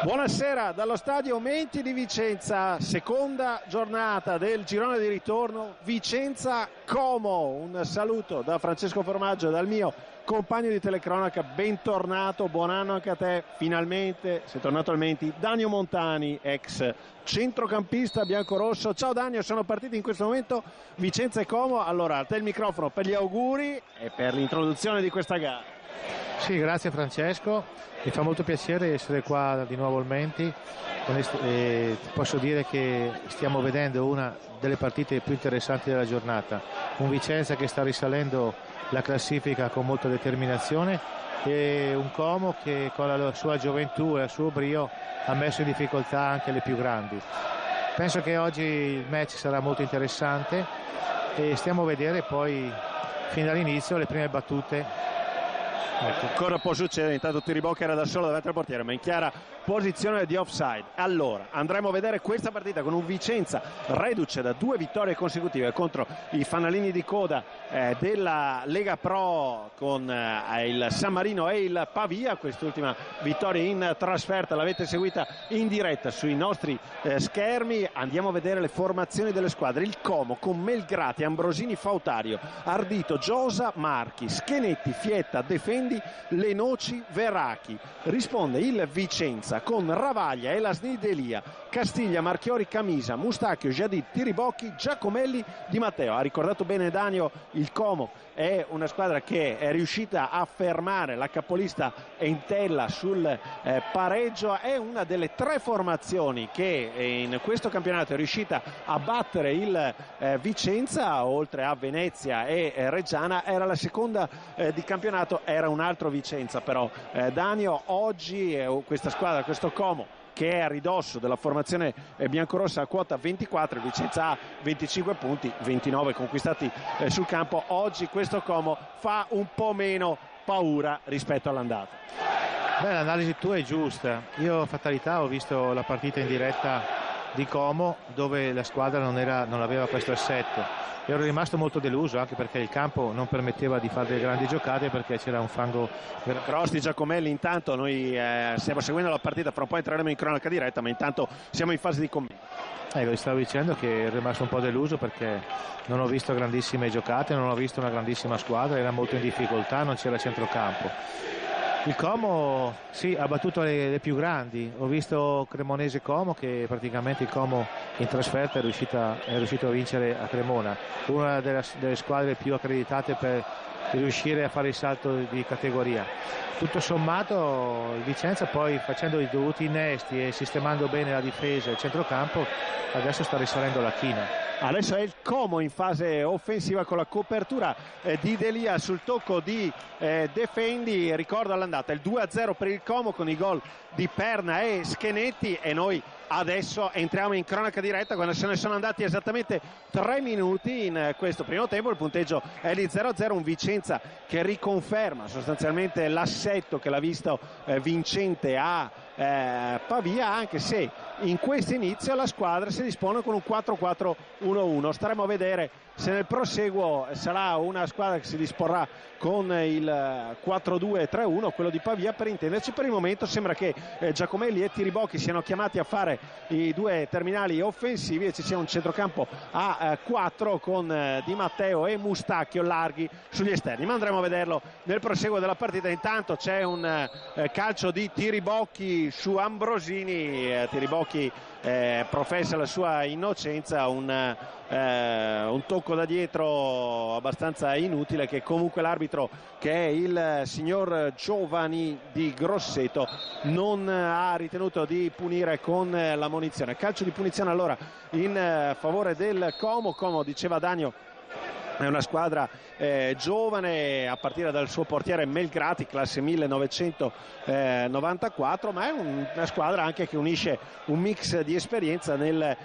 Buonasera dallo stadio Menti di Vicenza, seconda giornata del girone di ritorno Vicenza-Como. Un saluto da Francesco Formaggio e dal mio compagno di telecronaca, bentornato, buon anno anche a te, finalmente sei tornato al Menti, Danio Montani, ex centrocampista biancorosso. Ciao Danio, sono partiti in questo momento Vicenza e Como, allora a te il microfono per gli auguri e per l'introduzione di questa gara. Sì, grazie Francesco, mi fa molto piacere essere qua di nuovo al Menti. Posso dire che stiamo vedendo una delle partite più interessanti della giornata, un Vicenza che sta risalendo la classifica con molta determinazione e un Como che con la sua gioventù e il suo brio ha messo in difficoltà anche le più grandi. Penso che oggi il match sarà molto interessante e stiamo a vedere poi fin dall'inizio le prime battute. Ancora può succedere, intanto Tiribocchi era da solo davanti al portiere ma in chiara posizione di offside. Allora andremo a vedere questa partita con un Vicenza reduce da 2 vittorie consecutive contro i fanalini di coda della Lega Pro con il San Marino e il Pavia. Quest'ultima vittoria in trasferta l'avete seguita in diretta sui nostri schermi. Andiamo a vedere le formazioni delle squadre. Il Como con Melgrati, Ambrosini, Fautario, Ardito, Giosa, Marchi, Schenetti, Fietta, Defendi, Lenoci, Veracchi. Risponde il Vicenza con Ravaglia, Elasni, Delia, Castiglia, Marchiori, Camisa, Mustacchio, Jadid, Tiribocchi, Giacomelli, Di Matteo. Ha ricordato bene Danio, il Como è una squadra che è riuscita a fermare la capolista Entella sul pareggio, è una delle 3 formazioni che in questo campionato è riuscita a battere il Vicenza, oltre a Venezia e Reggiana. Era la seconda di campionato, era un altro Vicenza però. Danio, oggi questa squadra, questo Como che è a ridosso della formazione biancorossa a quota 24, il Vicenza ha 25 punti, 29 conquistati sul campo. Oggi questo Como fa un po' meno paura rispetto all'andata. Beh, l'analisi tua è giusta. Io fatalità ho visto la partita in diretta di Como dove la squadra non aveva questo assetto. Ero rimasto molto deluso anche perché il campo non permetteva di fare delle grandi giocate perché c'era un fango. Cross di Giacomelli. Intanto noi stiamo seguendo la partita, fra un po' entreremo in cronaca diretta, ma intanto siamo in fase di commento. Vi stavo dicendo che ero rimasto un po' deluso perché non ho visto grandissime giocate, non ho visto una grandissima squadra, era molto in difficoltà, non c'era centrocampo. Il Como sì, ha battuto le più grandi. Ho visto Cremonese Como che praticamente il Como in trasferta è riuscito a vincere a Cremona, una delle squadre più accreditate per riuscire a fare il salto di categoria. Tutto sommato il Vicenza poi facendo i dovuti innesti e sistemando bene la difesa e il centrocampo adesso sta risalendo la china. Adesso è il Como in fase offensiva con la copertura di Delia sul tocco di Defendi. Ricordo all'andata il 2-0 per il Como con i gol di Perna e Schenetti e noi adesso entriamo in cronaca diretta quando se ne sono andati esattamente 3 minuti in questo primo tempo. Il punteggio è di 0-0, un Vicenza che riconferma sostanzialmente l'assetto che l'ha visto vincente a Pavia, anche se in questo inizio la squadra si dispone con un 4-4-1-1. Staremo a vedere se nel proseguo sarà una squadra che si disporrà con il 4-2-3-1, quello di Pavia per intenderci. Per il momento sembra che Giacomelli e Tiribocchi siano chiamati a fare i 2 terminali offensivi e ci sia un centrocampo a 4 con Di Matteo e Mustacchio larghi sugli esterni, ma andremo a vederlo nel proseguo della partita. Intanto c'è un calcio di Tiribocchi su Ambrosini. Tiribocchi professa la sua innocenza, un tocco da dietro abbastanza inutile che comunque l'arbitro, che è il signor Giovanni di Grosseto, non ha ritenuto di punire con la munizione. Calcio di punizione allora in favore del Como. Como, diceva Danio, è una squadra giovane a partire dal suo portiere Melgrati, classe 1994, ma è una squadra anche che unisce un mix di esperienza. Nella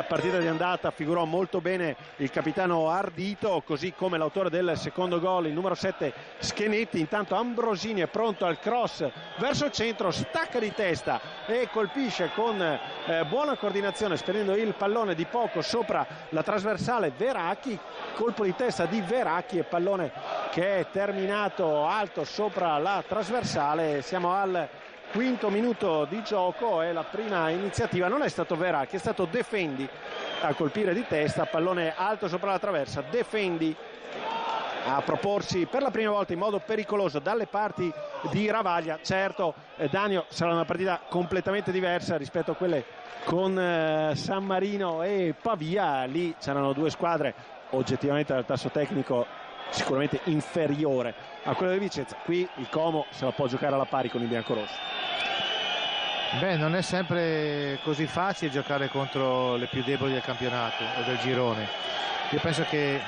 partita di andata figurò molto bene il capitano Ardito, così come l'autore del secondo gol, il numero 7 Schenetti. Intanto Ambrosini è pronto al cross verso il centro, stacca di testa e colpisce con buona coordinazione, spedendo il pallone di poco sopra la trasversale Veracchi. Colpo di testa di Veracchi e pallone che è terminato alto sopra la trasversale. Siamo al quinto minuto di gioco, è la prima iniziativa, non è stato Veracchi, è stato Defendi a colpire di testa, pallone alto sopra la traversa, Defendi a proporsi per la prima volta in modo pericoloso dalle parti di Ravaglia. Certo, Danio, sarà una partita completamente diversa rispetto a quelle con San Marino e Pavia. Lì c'erano due squadre oggettivamente dal tasso tecnico sicuramente inferiore a quello di Vicenza. Qui il Como se la può giocare alla pari con i biancorossi. Beh, non è sempre così facile giocare contro le più deboli del campionato o del girone. Io penso che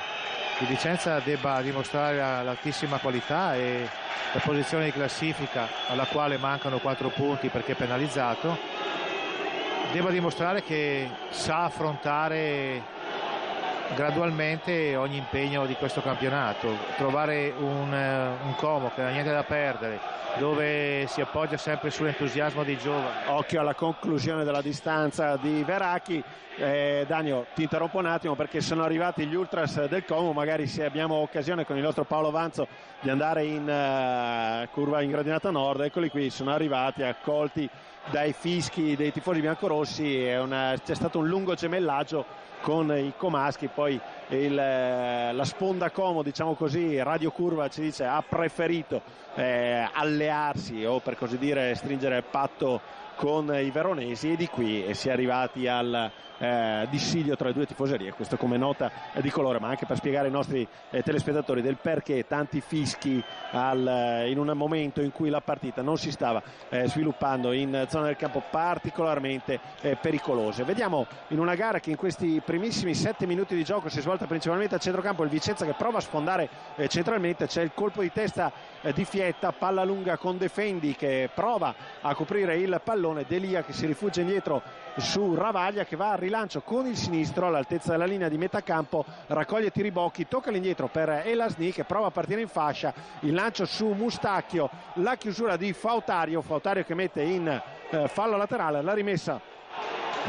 il Vicenza debba dimostrare l'altissima qualità e la posizione di classifica, alla quale mancano 4 punti perché è penalizzato, debba dimostrare che sa affrontare gradualmente ogni impegno di questo campionato, trovare un Como che non ha niente da perdere, dove si appoggia sempre sull'entusiasmo dei giovani. Occhio alla conclusione della distanza di Veracchi. Danio, ti interrompo un attimo perché sono arrivati gli ultras del Como, magari se abbiamo occasione con il nostro Paolo Vanzo di andare in curva in gradinata nord. Eccoli qui, sono arrivati accolti dai fischi dei tifosi biancorossi. C'è stato un lungo gemellaggio con i comaschi, poi la sponda Como, diciamo così, Radio Curva ci dice ha preferito allearsi o per così dire stringere patto con i veronesi, e di qui si è arrivati al dissidio tra le due tifoserie. Questo come nota di colore, ma anche per spiegare ai nostri telespettatori del perché tanti fischi in un momento in cui la partita non si stava sviluppando in zone del campo particolarmente pericolose. Vediamo in una gara che in questi primissimi 7 minuti di gioco si è svolta principalmente a centrocampo, il Vicenza che prova a sfondare centralmente. C'è il colpo di testa di Fietta, palla lunga con Defendi che prova a coprire il pallone, Delia che si rifugia indietro su Ravaglia che va a rilancio con il sinistro all'altezza della linea di metà campo, raccoglie Tiribocchi, tocca l'indietro per Elasni che prova a partire in fascia, il lancio su Mustacchio, la chiusura di Fautario che mette in fallo laterale, la rimessa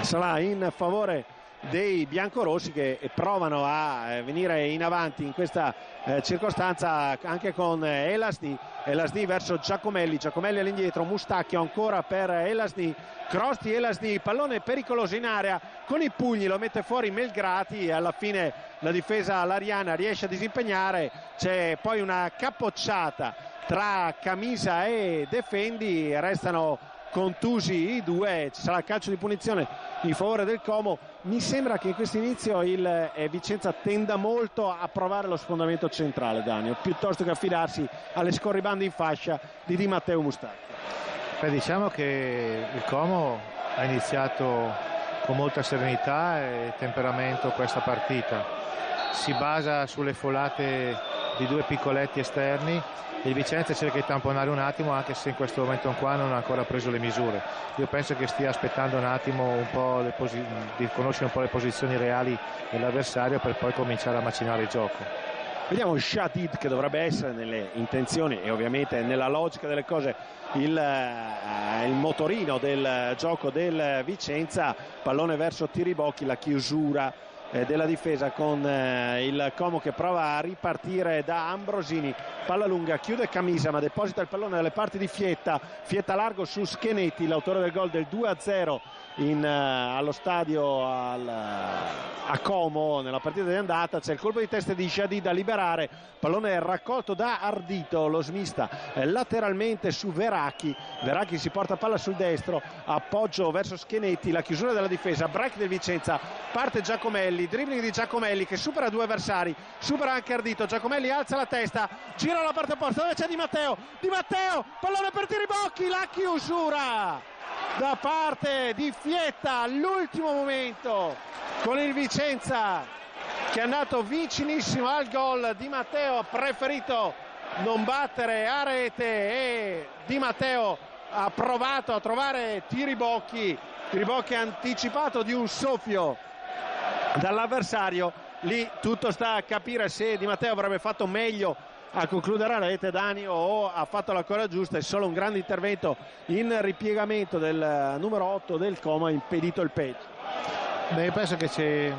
sarà in favore dei biancorossi che provano a venire in avanti in questa circostanza anche con Elasni verso Giacomelli all'indietro, Mustacchio ancora per Elasni, cross di Elasni, pallone pericoloso in area, con i pugni lo mette fuori Melgrati e alla fine la difesa lariana riesce a disimpegnare. C'è poi una capocciata tra Camisa e Defendi, restano contusi i due, ci sarà il calcio di punizione in favore del Como. Mi sembra che in questo inizio il Vicenza tenda molto a provare lo sfondamento centrale, Danio, piuttosto che affidarsi alle scorribande in fascia di Di Matteo Mustacchio. Diciamo che il Como ha iniziato con molta serenità e temperamento questa partita, si basa sulle folate di due piccoletti esterni. Il Vicenza cerca di tamponare un attimo, anche se in questo momento qua non ha ancora preso le misure. Io penso che stia aspettando un attimo di conoscere un po' le posizioni reali dell'avversario per poi cominciare a macinare il gioco. Vediamo Shadid che dovrebbe essere nelle intenzioni e ovviamente nella logica delle cose il motorino del gioco del Vicenza, pallone verso Tiribocchi, la chiusura della difesa con il Como che prova a ripartire da Ambrosini, palla lunga, chiude Camisa ma deposita il pallone dalle parti di Fietta largo su Schenetti, l'autore del gol del 2-0 allo stadio a Como nella partita di andata. C'è il colpo di testa di Jadi da liberare, pallone raccolto da Ardito, lo smista lateralmente su Veracchi si porta palla sul destro, appoggio verso Schenetti, la chiusura della difesa, break del Vicenza, parte Giacomelli, dribbling di Giacomelli che supera due avversari, supera anche Ardito, Giacomelli alza la testa, gira la parte opposta dove c'è Di Matteo, pallone per Tiribocchi, la chiusura da parte di Fietta all'ultimo momento con il Vicenza che è andato vicinissimo al gol. Di Matteo ha preferito non battere a rete e Di Matteo ha provato a trovare Tiribocchi ha anticipato di un soffio dall'avversario. Lì tutto sta a capire se Di Matteo avrebbe fatto meglio a concludere a rete, Danio, o ha fatto la cosa giusta. È solo un grande intervento in ripiegamento del numero 8 del Como ha impedito il peggio. Io penso che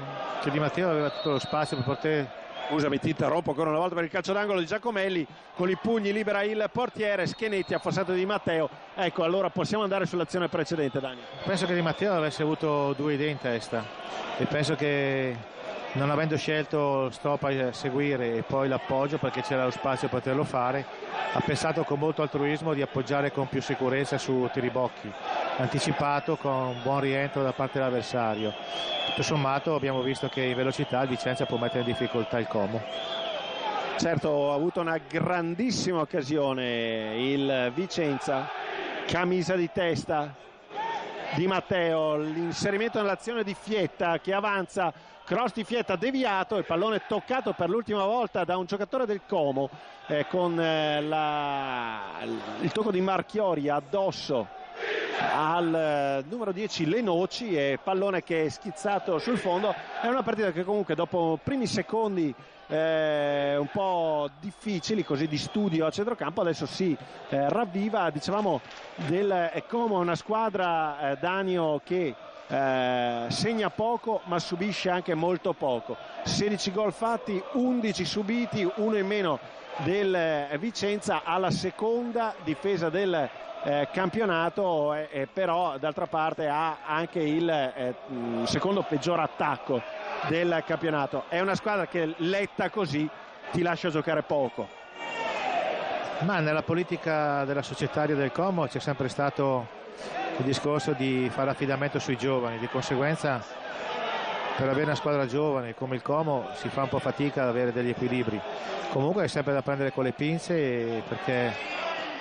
Di Matteo aveva tutto lo spazio per poter Scusami, ti interrompo ancora una volta per il calcio d'angolo di Giacomelli, con i pugni libera il portiere, Schenetti affossato Di Matteo. Ecco, allora possiamo andare sull'azione precedente, Dani. Penso che Di Matteo avesse avuto 2 idee in testa e penso che, non avendo scelto stop a seguire e poi l'appoggio perché c'era lo spazio per poterlo fare, ha pensato con molto altruismo di appoggiare con più sicurezza su Tiribocchi, anticipato con buon rientro da parte dell'avversario. Tutto sommato abbiamo visto che in velocità il Vicenza può mettere in difficoltà il Como. Certo, ha avuto una grandissima occasione il Vicenza, camisa di testa Di Matteo, l'inserimento nell'azione di Fietta che avanza, cross di Fietta deviato, il pallone toccato per l'ultima volta da un giocatore del Como con il tocco di Marchiori addosso al numero 10 Lenoci, e pallone che è schizzato sul fondo. È una partita che comunque dopo primi secondi un po' difficili così di studio a centrocampo adesso si ravviva. Dicevamo del Como, una squadra Danio che segna poco ma subisce anche molto poco, 16 gol fatti, 11 subiti, uno in meno del Vicenza, alla seconda difesa del campionato, però d'altra parte ha anche il secondo peggior attacco del campionato. È una squadra che letta così ti lascia giocare poco. Ma nella politica della societaria del Como c'è sempre stato il discorso di fare affidamento sui giovani, di conseguenza per avere una squadra giovane come il Como si fa un po' fatica ad avere degli equilibri. Comunque è sempre da prendere con le pinze, perché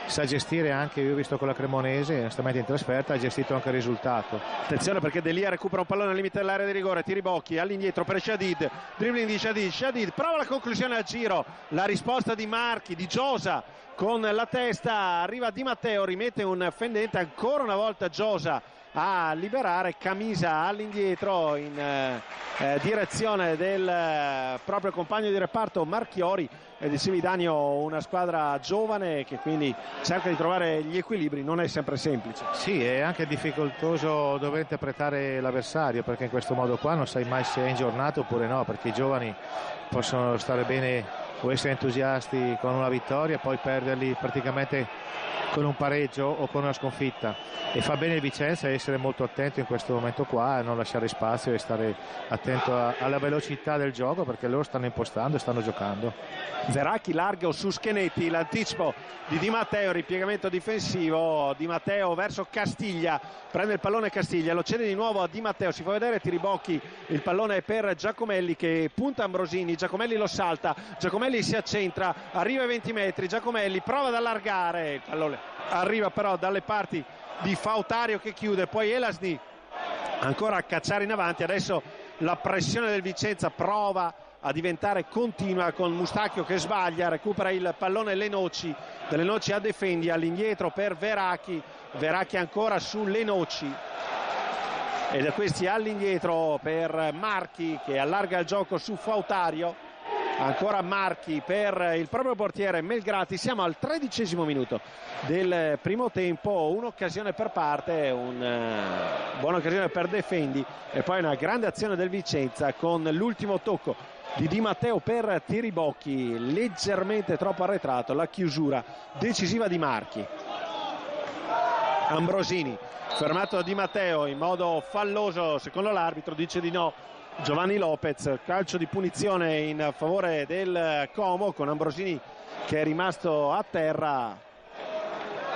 sa gestire anche, io ho visto con la Cremonese, onestamente in trasferta ha gestito anche il risultato. Attenzione perché Delia recupera un pallone al limite dell'area di rigore, Tiribocchi all'indietro per Shadid, dribbling di Shadid prova la conclusione al giro, la risposta di Marchi, di Giosa con la testa, arriva Di Matteo, rimette un fendente, ancora una volta Giosa a liberare, Camisa all'indietro in direzione del proprio compagno di reparto Marchiori. E dicevi Danio, una squadra giovane che quindi cerca di trovare gli equilibri, non è sempre semplice. Sì, è anche difficoltoso dover interpretare l'avversario, perché in questo modo qua non sai mai se è in giornata oppure no, perché i giovani possono stare bene o essere entusiasti con una vittoria e poi perderli praticamente con un pareggio o con una sconfitta, e fa bene il Vicenza essere molto attento in questo momento qua, non lasciare spazio e stare attento alla velocità del gioco, perché loro stanno impostando e stanno giocando. Veracchi largo su Schenetti, l'anticipo di Di Matteo, ripiegamento difensivo, Di Matteo verso Castiglia, prende il pallone Castiglia, lo cede di nuovo a Di Matteo, si può vedere Tiribocchi, il pallone è per Giacomelli che punta Ambrosini, Giacomelli lo salta, Giacomelli si accentra, arriva ai 20 metri, Giacomelli prova ad allargare, il pallone arriva però dalle parti di Fautario che chiude, poi Elasni ancora a cacciare in avanti. Adesso la pressione del Vicenza prova a diventare continua con Mustacchio che sbaglia, recupera il pallone Lenoci, Lenoci a Defendi, all'indietro per Veracchi ancora su Lenoci, e da questi all'indietro per Marchi che allarga il gioco su Fautario, ancora Marchi per il proprio portiere Melgrati. Siamo al 13° minuto del primo tempo, un'occasione per parte, una buona occasione per Defendi e poi una grande azione del Vicenza con l'ultimo tocco di Di Matteo per Tiribocchi, leggermente troppo arretrato, la chiusura decisiva di Marchi. Ambrosini fermato da Di Matteo in modo falloso, secondo l'arbitro dice di no Giovanni Lopez, calcio di punizione in favore del Como con Ambrosini che è rimasto a terra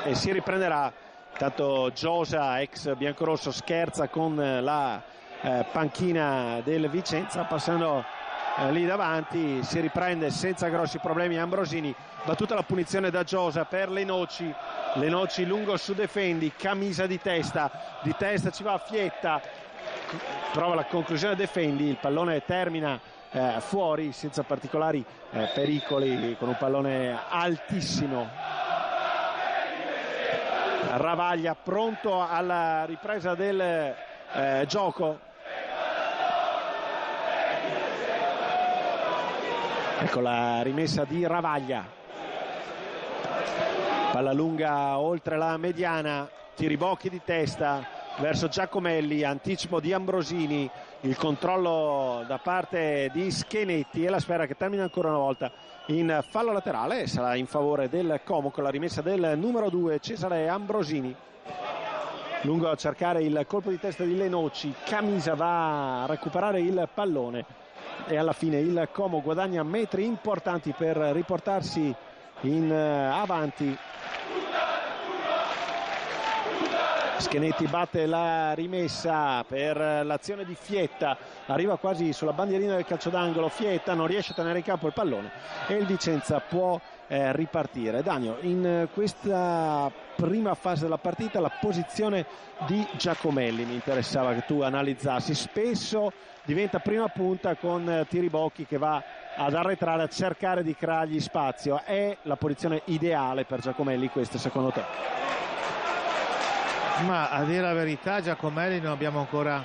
e si riprenderà. Tanto Giosa, ex biancorosso, scherza con la panchina del Vicenza, passando lì davanti, si riprende senza grossi problemi Ambrosini, battuta la punizione da Giosa per Lenoci lungo su Defendi, Camisa di testa ci va Fietta, trova la conclusione Defendi, il pallone termina fuori senza particolari pericoli, con un pallone altissimo. Ravaglia pronto alla ripresa del gioco. Ecco la rimessa di Ravaglia, palla lunga oltre la mediana, Tiribocchi di testa, verso Giacomelli, anticipo di Ambrosini, il controllo da parte di Schenetti e la sfera che termina ancora una volta in fallo laterale, sarà in favore del Como con la rimessa del numero 2 Cesare Ambrosini. Lungo a cercare il colpo di testa di Lenoci, Camisa va a recuperare il pallone e alla fine il Como guadagna metri importanti per riportarsi in avanti. Schenetti batte la rimessa per l'azione di Fietta, arriva quasi sulla bandierina del calcio d'angolo, Fietta non riesce a tenere in campo il pallone e il Vicenza può ripartire. Danio, in questa prima fase della partita la posizione di Giacomelli mi interessava che tu analizzassi. Spesso diventa prima punta con Tiribocchi che va ad arretrare, a cercare di creargli spazio. È la posizione ideale per Giacomelli questa, secondo te? Ma a dire la verità, Giacomelli non abbiamo ancora,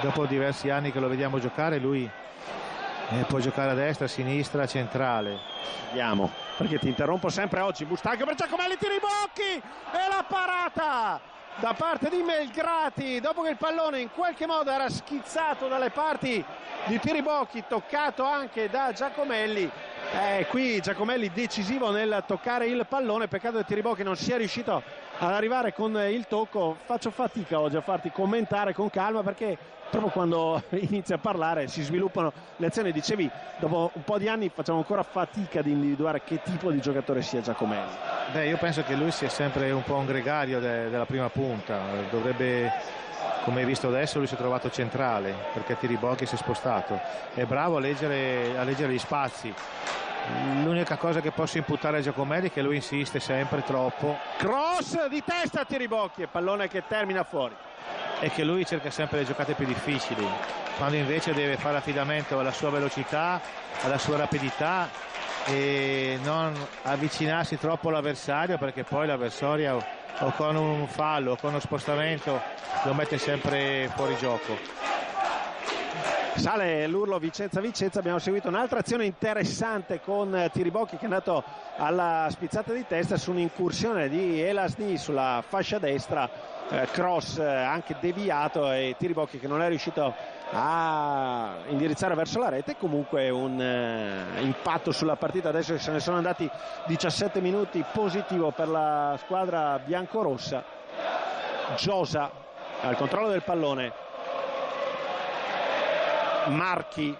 dopo diversi anni che lo vediamo giocare, lui può giocare a destra, a sinistra, centrale. Vediamo, perché ti interrompo sempre oggi. Bustaglio per Giacomelli, Tiribocchi e la parata da parte di Melgrati dopo che il pallone in qualche modo era schizzato dalle parti di Tiribocchi, toccato anche da Giacomelli. Qui Giacomelli decisivo nel toccare il pallone, peccato che Tiribocchi non sia riuscito ad arrivare con il tocco. Faccio fatica oggi a farti commentare con calma perché proprio quando inizia a parlare si sviluppano le azioni. Dicevi, dopo un po' di anni facciamo ancora fatica di individuare che tipo di giocatore sia Giacomelli. Io penso che lui sia sempre un po' un gregario della prima punta, dovrebbe, come hai visto adesso, lui si è trovato centrale perché Tiribocchi si è spostato, è bravo a leggere gli spazi. L'unica cosa che posso imputare a Giacomelli è che lui insiste sempre troppo. Cross di testa a Tiribocchi e pallone che termina fuori. E che lui cerca sempre le giocate più difficili, quando invece deve fare affidamento alla sua velocità, alla sua rapidità e non avvicinarsi troppo all'avversario, perché poi l'avversario o con un fallo o con uno spostamento lo mette sempre fuori gioco. Sale l'urlo Vicenza. Abbiamo seguito un'altra azione interessante con Tiribocchi che è andato alla spizzata di testa su un'incursione di Elasni sulla fascia destra, cross anche deviato e Tiribocchi che non è riuscito a indirizzare verso la rete. Comunque un impatto sulla partita adesso che se ne sono andati 17 minuti, positivo per la squadra biancorossa. Giosa al controllo del pallone, Marchi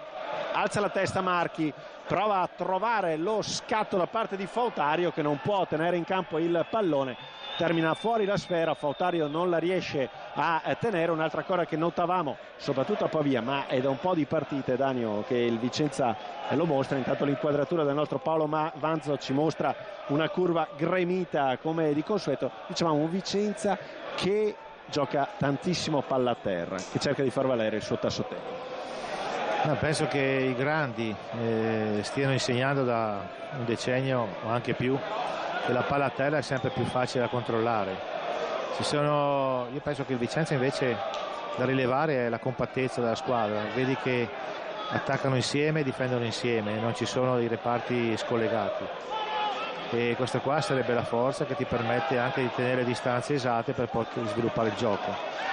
alza la testa, Marchi prova a trovare lo scatto da parte di Fautario che non può tenere in campo il pallone, termina fuori la sfera, Fautario non la riesce a tenere. Un'altra cosa che notavamo soprattutto a Pavia, ma è da un po' di partite, Danio, che il Vicenza lo mostra. Intanto l'inquadratura del nostro Paolo Vanzo ci mostra una curva gremita come di consueto. Dicevamo un Vicenza che gioca tantissimo palla a terra, che cerca di far valere il suo tasso tecnico. Penso che i grandi stiano insegnando da un decennio o anche più che la palla a terra è sempre più facile da controllare. Io penso che il Vicenza invece da rilevare è la compattezza della squadra, vedi che attaccano insieme, difendono insieme, non ci sono dei reparti scollegati e questa qua sarebbe la forza che ti permette anche di tenere distanze esatte per poter sviluppare il gioco.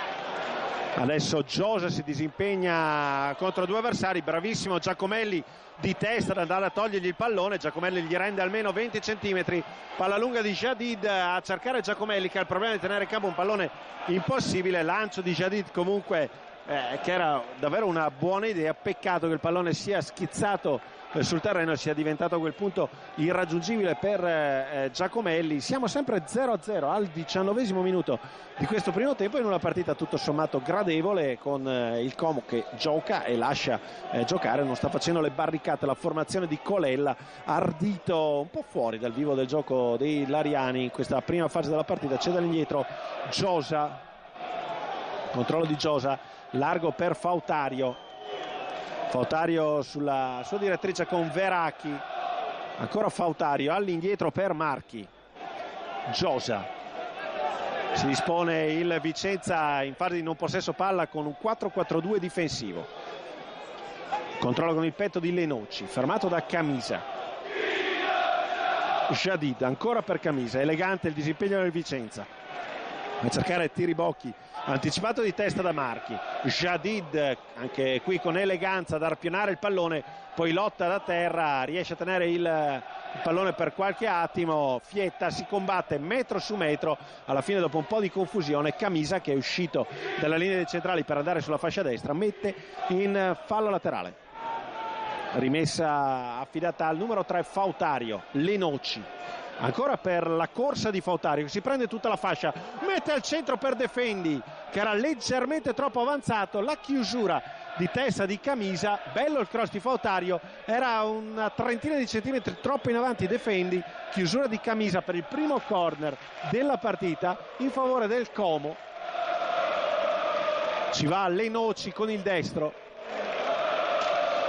Adesso Giosa si disimpegna contro due avversari, bravissimo Giacomelli di testa ad andare a togliergli il pallone. Giacomelli gli rende almeno 20 centimetri, palla lunga di Jadid a cercare Giacomelli che ha il problema di tenere in campo un pallone impossibile. Lancio di Jadid comunque che era davvero una buona idea, peccato che il pallone sia schizzato sul terreno e sia diventato a quel punto irraggiungibile per Giacomelli. Siamo sempre 0-0 al 19° minuto di questo primo tempo in una partita tutto sommato gradevole, con il Como che gioca e lascia giocare, non sta facendo le barricate. La formazione di Colella, ardito un po' fuori dal vivo del gioco dei Lariani in questa prima fase della partita. C'è dall'indietro Giosa, controllo di Giosa, largo per Fautario sulla sua direttrice con Veracchi, ancora Fautario all'indietro per Marchi. Giosa, si dispone il Vicenza in fase di non possesso palla con un 4-4-2 difensivo. Controllo con il petto di Lenoci, fermato da Camisa. Jadid ancora per Camisa, elegante il disimpegno del Vicenza. a cercare Tiribocchi, anticipato di testa da Marchi. Jadid anche qui con eleganza ad arpionare il pallone, poi lotta da terra, riesce a tenere il pallone per qualche attimo. Fietta si combatte metro su metro, alla fine dopo un po' di confusione Camisa, che è uscito dalla linea dei centrali per andare sulla fascia destra, mette in fallo laterale. Rimessa affidata al numero 3 Fautario. Lenoci ancora per la corsa di Fautario, che si prende tutta la fascia, mette al centro per Defendi, che era leggermente troppo avanzato. La chiusura di testa di Camisa, bello il cross di Fautario, era una trentina di centimetri troppo in avanti Defendi. Chiusura di Camisa per il primo corner della partita in favore del Como. Ci va Lenoci con il destro,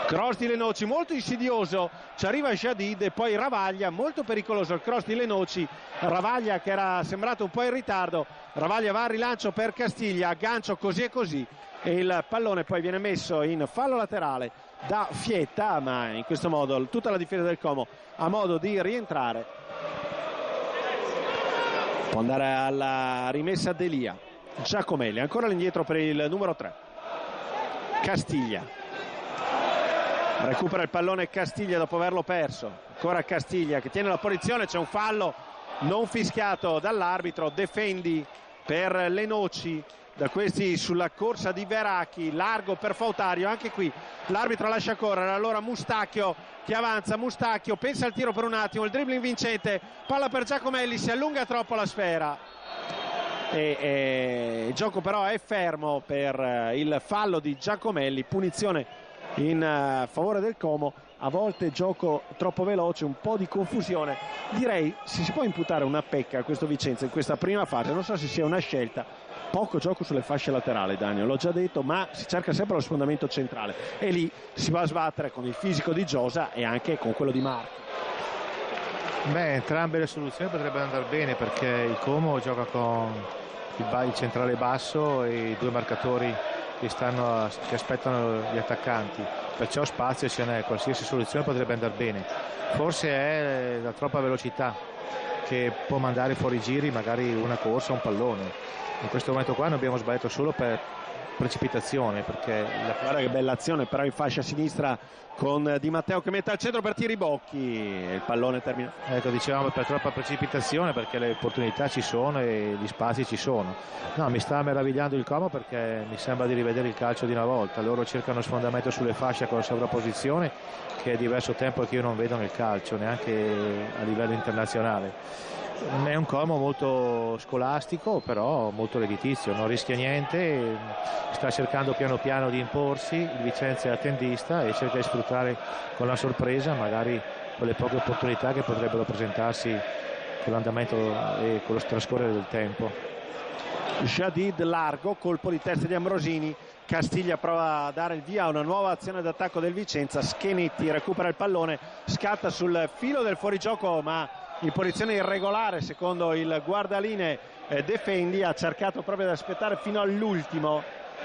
cross di Lenoci molto insidioso, ci arriva Jadid e poi Ravaglia, molto pericoloso il cross di Lenoci. Ravaglia che era sembrato un po' in ritardo, Ravaglia va a rilancio per Castiglia, aggancio così e così, e il pallone poi viene messo in fallo laterale da Fietta, ma in questo modo tutta la difesa del Como ha modo di rientrare. Può andare alla rimessa Delia. Giacomelli ancora all'indietro per il numero 3 Castiglia, recupera il pallone Castiglia dopo averlo perso. Ancora Castiglia che tiene la posizione, c'è un fallo non fischiato dall'arbitro. Defendi per Lenoci, da questi sulla corsa di Veracchi, largo per Fautario, anche qui l'arbitro lascia correre. Allora Mustacchio che avanza, Mustacchio pensa al tiro per un attimo, il dribbling vincente, palla per Giacomelli, si allunga troppo la sfera e il gioco però è fermo per il fallo di Giacomelli, punizione in favore del Como. A volte gioco troppo veloce, un po' di confusione, direi si può imputare una pecca a questo Vicenza in questa prima fase, non so se sia una scelta. Poco gioco sulle fasce laterali, Daniel, l'ho già detto, ma si cerca sempre lo sfondamento centrale e lì si va a sbattere con il fisico di Giosa e anche con quello di Marco. Entrambe le soluzioni potrebbero andare bene, perché il Como gioca con il centrale basso e i due marcatori che aspettano gli attaccanti, perciò spazio ce n'è, qualsiasi soluzione potrebbe andare bene. Forse è la troppa velocità che può mandare fuori giri magari una corsa, un pallone. In questo momento qua noi abbiamo sbagliato solo per precipitazione, perché guarda che bella azione però in fascia sinistra con Di Matteo che mette al centro per Tiribocchi, il pallone termina. Ecco, dicevamo per troppa precipitazione, perché le opportunità ci sono e gli spazi ci sono. No, mi sta meravigliando il Como, perché mi sembra di rivedere il calcio di una volta. Loro cercano sfondamento sulle fasce con la sovrapposizione, che è diverso tempo che io non vedo nel calcio, neanche a livello internazionale. È un Como molto scolastico, però molto redditizio, non rischia niente, sta cercando piano piano di imporsi. Il Vicenza è attendista e cerca di sfruttare con la sorpresa magari quelle poche opportunità che potrebbero presentarsi con l'andamento e con lo trascorrere del tempo. Jadid largo, colpo di testa di Ambrosini. Castiglia prova a dare il via a una nuova azione d'attacco del Vicenza. Schenetti recupera il pallone, scatta sul filo del fuorigioco, ma in posizione irregolare secondo il guardaline Defendi. Ha cercato proprio di aspettare fino all'ultimo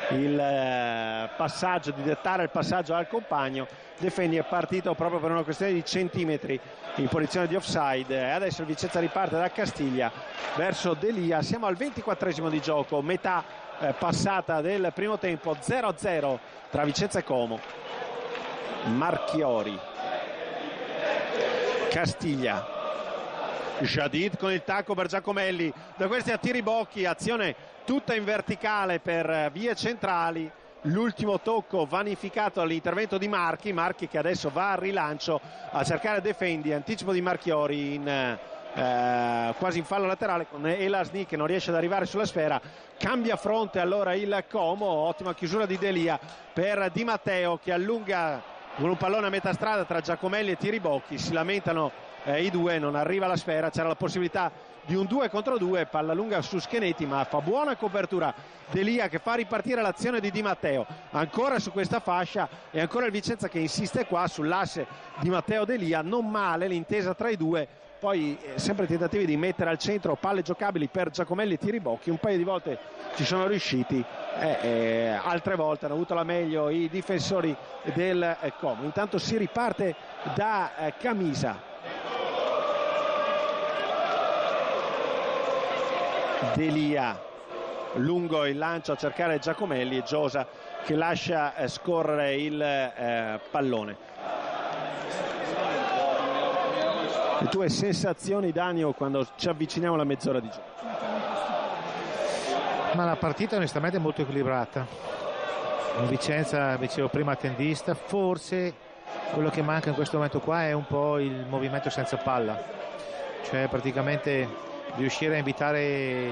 il passaggio, di dettare il passaggio al compagno. Defendi è partito proprio per una questione di centimetri in posizione di offside e adesso il Vicenza riparte da Castiglia verso Delia. Siamo al 24esimo di gioco, metà passata del primo tempo, 0-0 tra Vicenza e Como. Marchiori, Castiglia, Jadid con il tacco per Giacomelli, da questi a Tiribocchi, azione tutta in verticale per vie centrali. L'ultimo tocco vanificato all'intervento di Marchi che adesso va al rilancio a cercare Defendi, anticipo di Marchiori quasi in fallo laterale con Elasni che non riesce ad arrivare sulla sfera. Cambia fronte allora il Como, ottima chiusura di Delia per Di Matteo che allunga con un pallone a metà strada tra Giacomelli e Tiribocchi. Si lamentano i due, non arriva la sfera, c'era la possibilità di un 2 contro 2, palla lunga su Schenetti, ma fa buona copertura Delia che fa ripartire l'azione di Di Matteo ancora su questa fascia e ancora il Vicenza che insiste qua sull'asse Di Matteo-Delia. Non male l'intesa tra i due, poi sempre tentativi di mettere al centro palle giocabili per Giacomelli e Tiribocchi, un paio di volte ci sono riusciti, altre volte hanno avuto la meglio i difensori del Como. Intanto si riparte da Camisa. Delia lungo il lancio a cercare Giacomelli e Giosa che lascia scorrere il pallone. Le tue sensazioni, Danio, quando ci avviciniamo alla mezz'ora di gioco? Ma la partita onestamente è molto equilibrata. In Vicenza, dicevo prima, tendista. Forse quello che manca in questo momento qua è un po' il movimento senza palla, cioè praticamente riuscire a invitare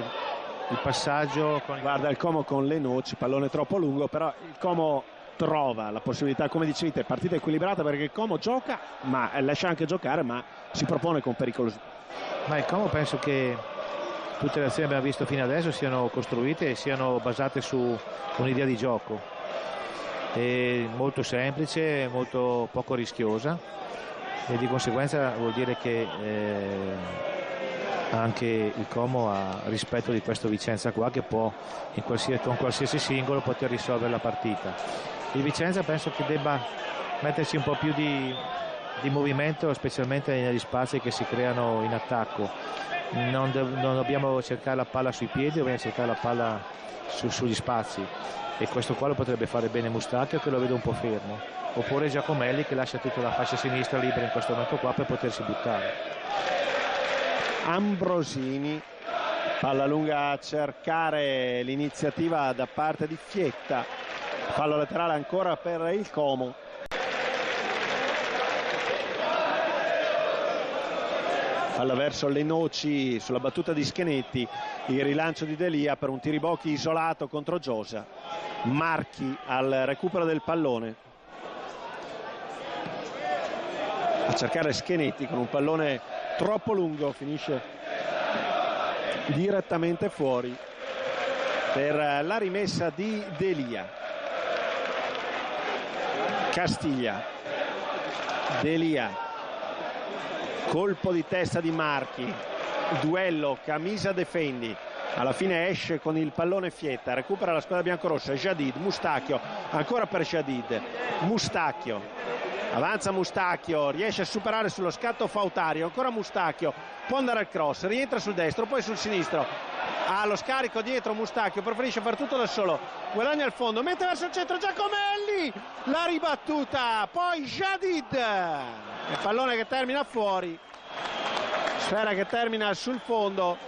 il passaggio con... Guarda il Como con le noci, pallone troppo lungo, però il Como trova la possibilità, come dicevi te, partita equilibrata perché il Como gioca, ma lascia anche giocare, ma si propone con pericolosità. Ma il Como penso che tutte le azioni che abbiamo visto fino adesso siano costruite e siano basate su un'idea di gioco, è molto semplice, molto poco rischiosa, e di conseguenza vuol dire che anche il Como ha rispetto di questo Vicenza qua, che può con qualsiasi singolo poter risolvere la partita. Il Vicenza penso che debba metterci un po' più di movimento, specialmente negli spazi che si creano in attacco. Non dobbiamo cercare la palla sui piedi, dobbiamo cercare la palla sugli spazi, e questo qua lo potrebbe fare bene Mustacchio, che lo vedo un po' fermo, oppure Giacomelli, che lascia tutta la fascia sinistra libera in questo momento qua per potersi buttare. Ambrosini, palla lunga a cercare l'iniziativa da parte di Fietta, fallo laterale ancora per il Como. Palla verso le noci sulla battuta di Schenetti, il rilancio di Delia per un tiribocchi isolato contro Giosa. Marchi al recupero del pallone, a cercare Schenetti con un pallone troppo lungo, finisce direttamente fuori per la rimessa di Delia. Castiglia, Delia, colpo di testa di Marchi, duello Camisa-Defendi, alla fine esce con il pallone Fietta, recupera la squadra biancorossa. Jadid, Mustacchio, ancora per Jadid, Mustacchio, avanza Mustacchio, riesce a superare sullo scatto Fautario, ancora Mustacchio, può andare al cross, rientra sul destro, poi sul sinistro, ha lo scarico dietro Mustacchio, preferisce fare tutto da solo, guadagna il fondo, mette verso il centro Giacomelli, la ribattuta, poi Jadid, il pallone che termina fuori, sfera che termina sul fondo.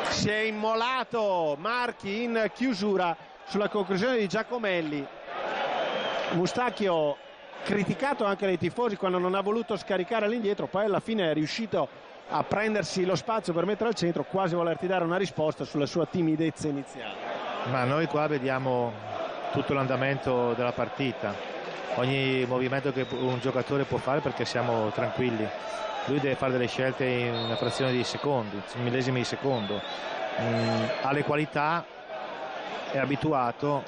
Si è immolato Marchi in chiusura sulla conclusione di Giacomelli. Mustacchio criticato anche dai tifosi quando non ha voluto scaricare all'indietro, poi alla fine è riuscito a prendersi lo spazio per mettere al centro, quasi volerti dare una risposta sulla sua timidezza iniziale. Ma noi qua vediamo tutto l'andamento della partita, ogni movimento che un giocatore può fare, perché siamo tranquilli. Lui deve fare delle scelte in una frazione di secondi, millesimi di secondo. Ha le qualità, è abituato,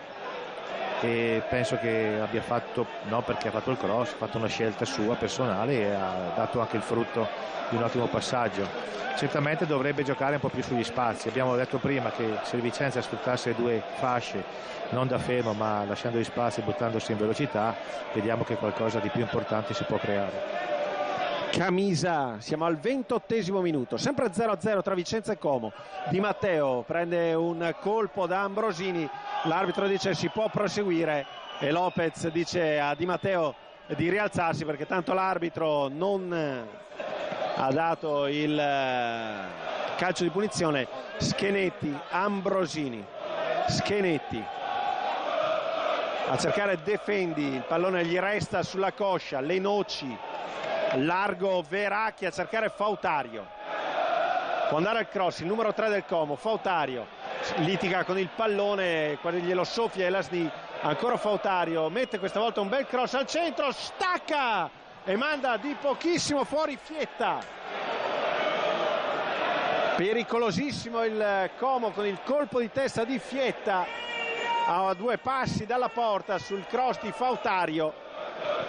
e penso che abbia fatto, no, perché ha fatto il cross, ha fatto una scelta sua personale e ha dato anche il frutto di un ottimo passaggio. Certamente dovrebbe giocare un po' più sugli spazi. Abbiamo detto prima che se il Vicenza sfruttasse due fasce, non da fermo ma lasciando gli spazi e buttandosi in velocità, vediamo che qualcosa di più importante si può creare. Camisa, siamo al 28° minuto, sempre 0-0 tra Vicenza e Como. Di Matteo prende un colpo da Ambrosini, l'arbitro dice si può proseguire e Lopez dice a Di Matteo di rialzarsi perché tanto l'arbitro non ha dato il calcio di punizione. Schenetti, Ambrosini, Schenetti a cercare Defendi, il pallone gli resta sulla coscia, le noci, largo Veracchi a cercare Fautario, può andare al cross il numero 3 del Como, Fautario litiga con il pallone, quando glielo soffia Elasni, ancora Fautario, mette questa volta un bel cross al centro, stacca e manda di pochissimo fuori Fietta. Pericolosissimo il Como con il colpo di testa di Fietta a 2 passi dalla porta sul cross di Fautario,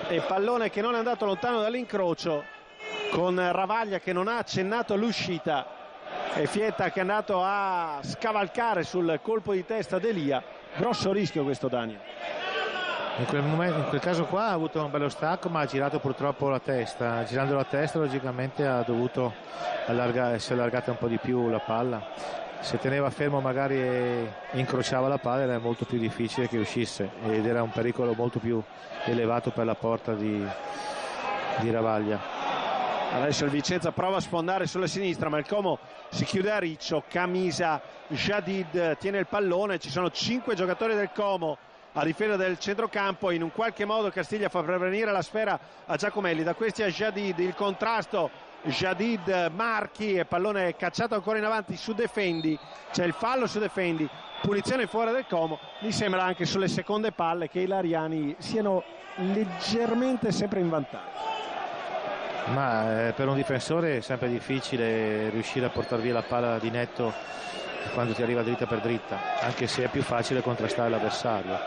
e pallone che non è andato lontano dall'incrocio, con Ravaglia che non ha accennato all'uscita e Fietta che è andato a scavalcare sul colpo di testa Delia. Grosso rischio questo, Daniel. In quel caso qua ha avuto un bello stacco, ma ha girato purtroppo la testa. Girando la testa logicamente ha dovuto essere allargata un po' di più la palla. se teneva fermo magari e incrociava la palla era molto più difficile che uscisse, ed era un pericolo molto più elevato per la porta di Ravaglia. Adesso il Vicenza prova a sfondare sulla sinistra, ma il Como si chiude a riccio. Camisa, Jadid tiene il pallone, ci sono 5 giocatori del Como a difesa del centrocampo. In un qualche modo Castiglia fa prevenire la sfera a Giacomelli, da questi a Jadid, il contrasto Jadid Marchi e pallone cacciato ancora in avanti su Defendi, c'è il fallo su Defendi, punizione fuori del Como. Mi sembra anche sulle seconde palle che i lariani siano leggermente sempre in vantaggio. Ma per un difensore è sempre difficile riuscire a portare via la palla di netto quando ti arriva dritta per dritta, anche se è più facile contrastare l'avversario,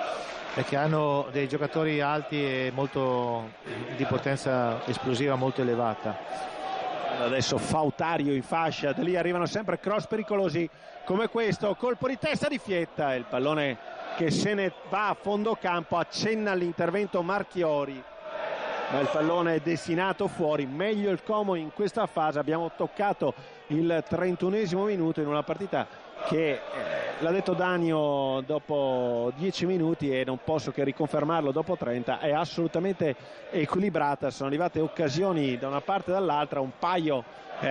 perché hanno dei giocatori alti e molto di potenza esplosiva molto elevata. Adesso Fautario in fascia, da lì arrivano sempre cross pericolosi come questo, colpo di testa di Fietta, il pallone che se ne va a fondo campo, accenna all'intervento Marchiori, ma il pallone è destinato fuori. Meglio il Como in questa fase. Abbiamo toccato il 31esimo minuto in una partita che l'ha detto Danio dopo 10 minuti e non posso che riconfermarlo dopo 30, è assolutamente equilibrata. Sono arrivate occasioni da una parte e dall'altra, un paio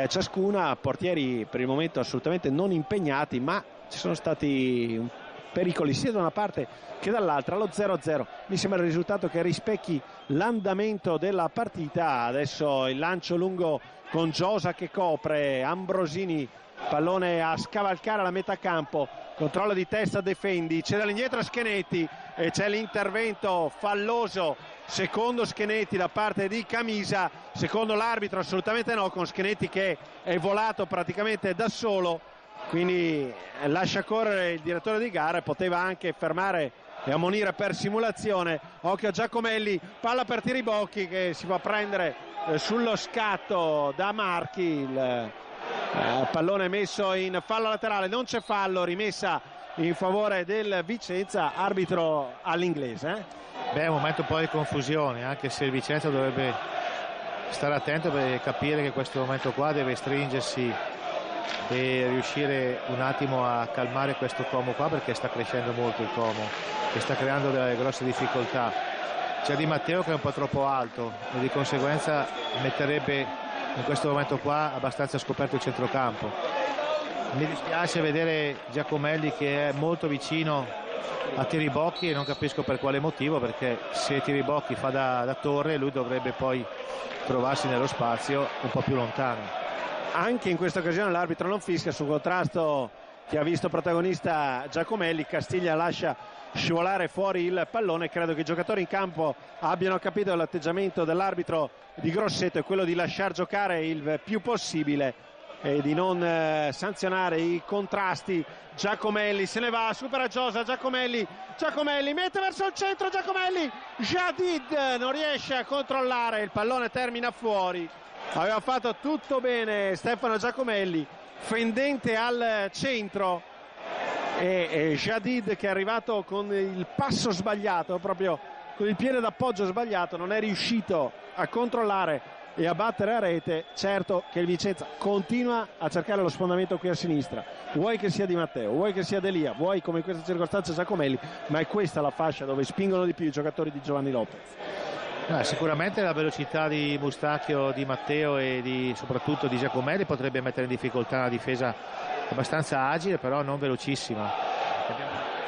ciascuna, portieri per il momento assolutamente non impegnati, ma ci sono stati pericoli sia da una parte che dall'altra. Lo 0-0 mi sembra il risultato che rispecchi l'andamento della partita. Adesso il lancio lungo con Giosa che copre, Ambrosini, pallone a scavalcare la metà campo, controllo di testa Defendi, c'è dall'indietro Schenetti e c'è l'intervento falloso secondo Schenetti da parte di Camisa, secondo l'arbitro assolutamente no, con Schenetti che è volato praticamente da solo, quindi lascia correre il direttore di gara, poteva anche fermare e ammonire per simulazione. Occhio a Giacomelli, palla per Tiribocchi che si fa prendere sullo scatto da Marchi, il pallone messo in fallo laterale, non c'è fallo, rimessa in favore del Vicenza, arbitro all'inglese. Beh, è un momento un po' di confusione, anche se il Vicenza dovrebbe stare attento per capire che questo momento qua deve stringersi e riuscire un attimo a calmare questo Como qua, perché sta crescendo molto il Como e sta creando delle grosse difficoltà. C'è Di Matteo che è un po' troppo alto e di conseguenza metterebbe in questo momento qua abbastanza scoperto il centrocampo. Mi dispiace vedere Giacomelli che è molto vicino a Tiribocchi e non capisco per quale motivo, perché se Tiribocchi fa da torre lui dovrebbe poi trovarsi nello spazio un po' più lontano. Anche in questa occasione l'arbitro non fischia sul contrasto che ha visto protagonista Giacomelli. Castiglia lascia scivolare fuori il pallone. Credo che i giocatori in campo abbiano capito l'atteggiamento dell'arbitro di Grosseto è quello di lasciar giocare il più possibile e di non sanzionare i contrasti. Giacomelli se ne va, supera Giosa, Giacomelli mette verso il centro, Giacomelli, Jadid non riesce a controllare, il pallone termina fuori. Aveva fatto tutto bene Stefano Giacomelli, fendente al centro, e Jadid che è arrivato con il passo sbagliato, proprio con il piede d'appoggio sbagliato, non è riuscito a controllare e a battere a rete. Certo che il Vicenza continua a cercare lo sfondamento qui a sinistra, vuoi che sia Di Matteo, vuoi che sia Delia, vuoi come in questa circostanza Giacomelli, ma è questa la fascia dove spingono di più i giocatori di Giovanni Lopez. Sicuramente la velocità di Mustacchio, Di Matteo e soprattutto di Giacomelli potrebbe mettere in difficoltà una difesa abbastanza agile, però non velocissima.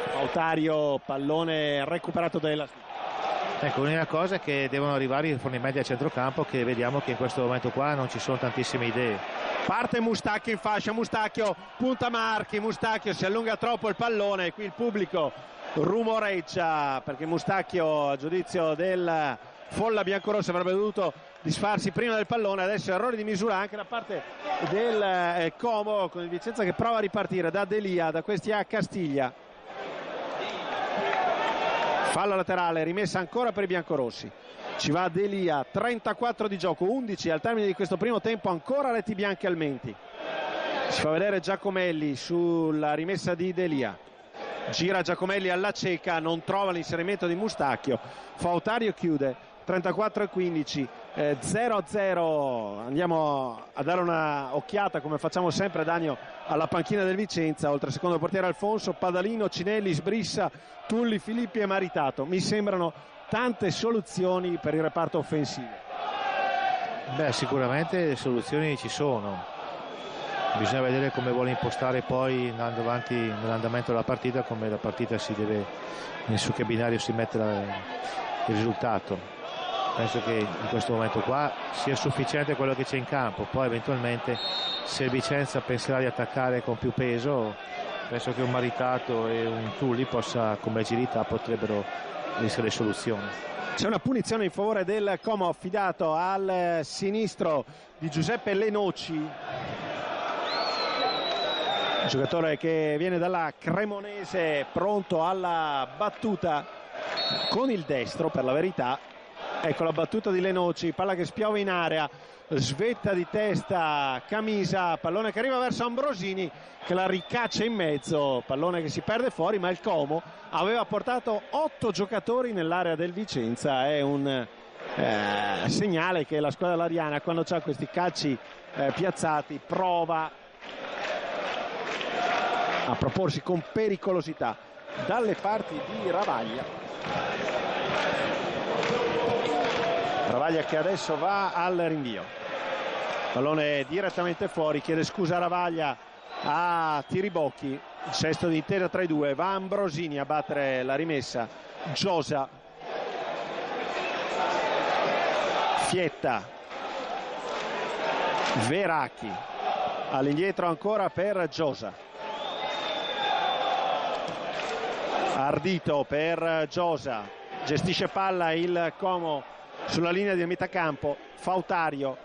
Fautario, pallone recuperato dalla... Ecco, l'unica cosa è che devono arrivare i rifornimenti a centrocampo, che vediamo che in questo momento qua non ci sono tantissime idee. Parte Mustacchio in fascia, Mustacchio punta Marchi, Mustacchio si allunga troppo il pallone e qui il pubblico rumoreggia perché Mustacchio, a giudizio del folla biancorossa, avrebbe dovuto disfarsi prima del pallone. Adesso errore di misura anche da parte del Como, con il Vicenza che prova a ripartire da Delia, da questi a Castiglia. Fallo laterale, rimessa ancora per i biancorossi. Ci va Delia, 34 di gioco, 11 al termine di questo primo tempo, ancora reti bianche al Menti. Si fa vedere Giacomelli sulla rimessa di Delia. Gira Giacomelli alla cieca, non trova l'inserimento di Mustacchio. Fautario chiude, 34-15, 0-0. Andiamo a dare una occhiata, come facciamo sempre, Danio, alla panchina del Vicenza. Oltre al secondo portiere Alfonso, Padalino, Cinelli, Sbrissa, Tulli, Filippi e Maritato. Mi sembrano tante soluzioni per il reparto offensivo. Beh, sicuramente soluzioni ci sono, bisogna vedere come vuole impostare poi andando avanti nell'andamento della partita, come la partita si deve, su che binario si mette il risultato. Penso che in questo momento qua sia sufficiente quello che c'è in campo, poi eventualmente se il Vicenza penserà di attaccare con più peso, penso che un Maritato e un Tulli come agilità potrebbero essere soluzioni. C'è una punizione in favore del Como affidato al sinistro di Giuseppe Lenoci, giocatore che viene dalla Cremonese, pronto alla battuta con il destro, per la verità. Ecco la battuta di Lenoci, palla che spiove in area, svetta di testa Camisa, pallone che arriva verso Ambrosini che la ricaccia in mezzo, pallone che si perde fuori, ma il Como aveva portato 8 giocatori nell'area del Vicenza. È un segnale che la squadra lariana, quando ha questi calci piazzati, prova a proporsi con pericolosità. Dalle parti di Ravaglia che adesso va al rinvio, pallone direttamente fuori, chiede scusa Ravaglia a Tiribocchi, il sesto di intesa tra i due, va Ambrosini a battere la rimessa, Giosa, Fietta, Veracchi, all'indietro ancora per Giosa, Ardito per Giosa, gestisce palla il Como sulla linea di metà campo, Fautario,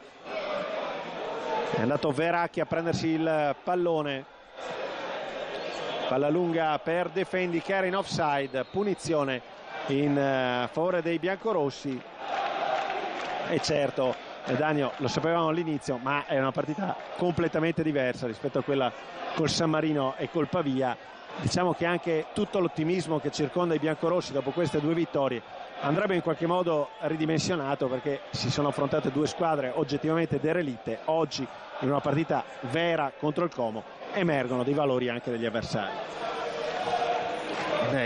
è andato Veracchi a prendersi il pallone, palla lunga per Defendi che era in offside, punizione in favore dei biancorossi. E certo, Danio, lo sapevamo all'inizio, ma è una partita completamente diversa rispetto a quella col San Marino e col Pavia. Diciamo che anche tutto l'ottimismo che circonda i biancorossi dopo queste 2 vittorie andrebbe in qualche modo ridimensionato, perché si sono affrontate 2 squadre oggettivamente derelitte. Oggi, in una partita vera contro il Como, emergono dei valori anche degli avversari.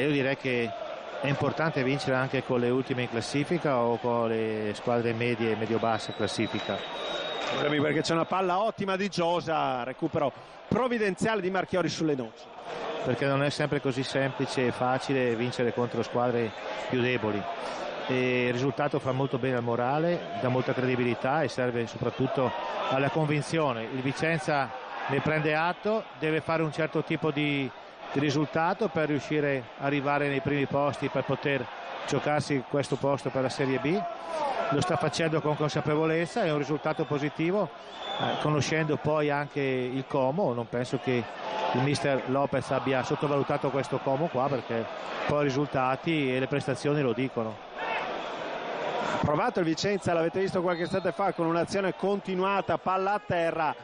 Io direi che è importante vincere anche con le ultime in classifica o con le squadre medie e medio-basse classifica. Perché c'è una palla ottima di Giosa, recupero provvidenziale di Marchiori sulle noci. Perché non è sempre così semplice e facile vincere contro squadre più deboli. E il risultato fa molto bene al morale, dà molta credibilità e serve soprattutto alla convinzione. Il Vicenza ne prende atto, deve fare un certo tipo di risultato per riuscire a arrivare nei primi posti, per poter giocarsi questo posto per la Serie B. Lo sta facendo con consapevolezza, è un risultato positivo, conoscendo poi anche il Como. Non penso che il mister Lopez abbia sottovalutato questo Como qua, perché poi i risultati e le prestazioni lo dicono. Ha provato il Vicenza, l'avete visto qualche istante fa, con un'azione continuata, palla a terra,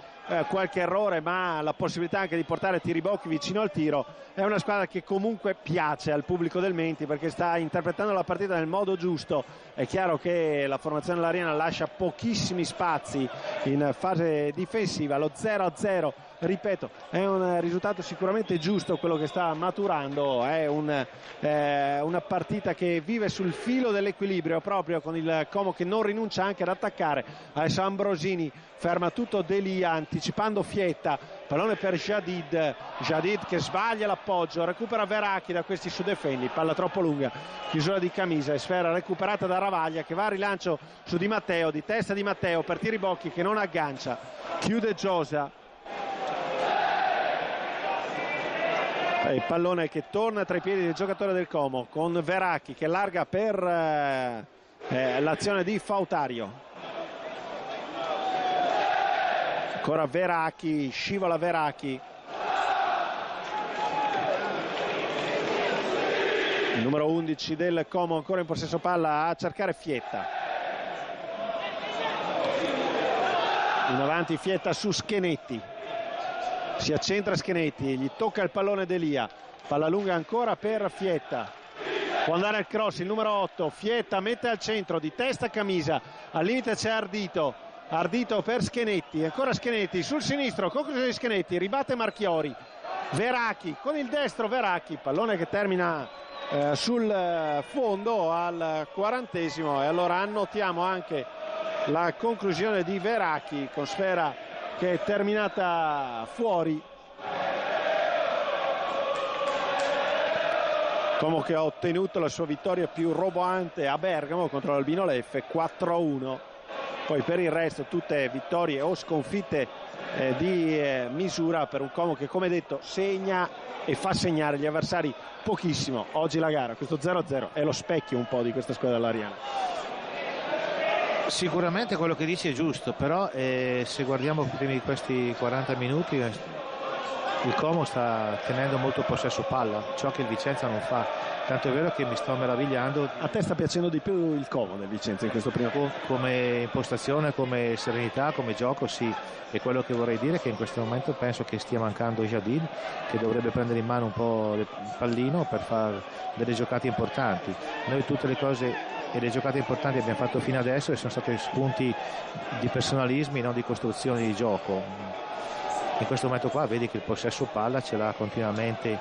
qualche errore, ma la possibilità anche di portare Tiribocchi vicino al tiro. È una squadra che comunque piace al pubblico del Menti, perché sta interpretando la partita nel modo giusto. È chiaro che la formazione dell'Arena lascia pochissimi spazi in fase difensiva. Lo 0-0, ripeto, è un risultato sicuramente giusto quello che sta maturando. È una partita che vive sul filo dell'equilibrio, proprio con il Como che non rinuncia anche ad attaccare. Adesso Ambrosini ferma tutto Delia anticipando Fietta, pallone per Jadid che sbaglia l'appoggio, recupera Veracchi da questi su Defendi, palla troppo lunga, chiusura di Camisa e sfera recuperata da Ravaglia che va a rilancio su Di Matteo, di testa Di Matteo per Tiribocchi che non aggancia, chiude Giosa, il pallone che torna tra i piedi del giocatore del Como con Veracchi che larga per l'azione di Fautario. Ancora Veracchi, scivola Veracchi, il numero 11 del Como ancora in possesso palla a cercare Fietta, in avanti Fietta su Schenetti, si accentra Schenetti, gli tocca il pallone Delia, palla lunga ancora per Fietta, può andare al cross il numero 8, Fietta mette al centro di testa Camisa, al limite c'è Ardito per Schenetti, ancora Schenetti sul sinistro, conclusione di Schenetti, ribatte Marchiori, Veracchi con il destro, Veracchi, pallone che termina sul fondo al 40esimo, e allora annotiamo anche la conclusione di Veracchi con sfera che è terminata fuori. Como che ha ottenuto la sua vittoria più roboante a Bergamo contro l'Albino Leffe, 4-1. Poi per il resto tutte vittorie o sconfitte di misura per un Como che, come detto, segna e fa segnare gli avversari pochissimo. Oggi la gara, questo 0-0 è lo specchio un po' di questa squadra dell'Ariana. Sicuramente quello che dici è giusto, però se guardiamo prima di questi 40 minuti il Como sta tenendo molto possesso palla, ciò che il Vicenza non fa. Tanto è vero che mi sto meravigliando. A te sta piacendo di più il Como del Vicenza in questo primo tempo? Come impostazione, come serenità, come gioco, sì. E quello che vorrei dire è che in questo momento penso che stia mancando Jadid, che dovrebbe prendere in mano un po' il pallino per fare delle giocate importanti. Noi tutte le cose e le giocate importanti abbiamo fatto fino adesso e sono stati spunti di personalismi, non di costruzioni di gioco. In questo momento qua vedi che il possesso palla ce l'ha continuamente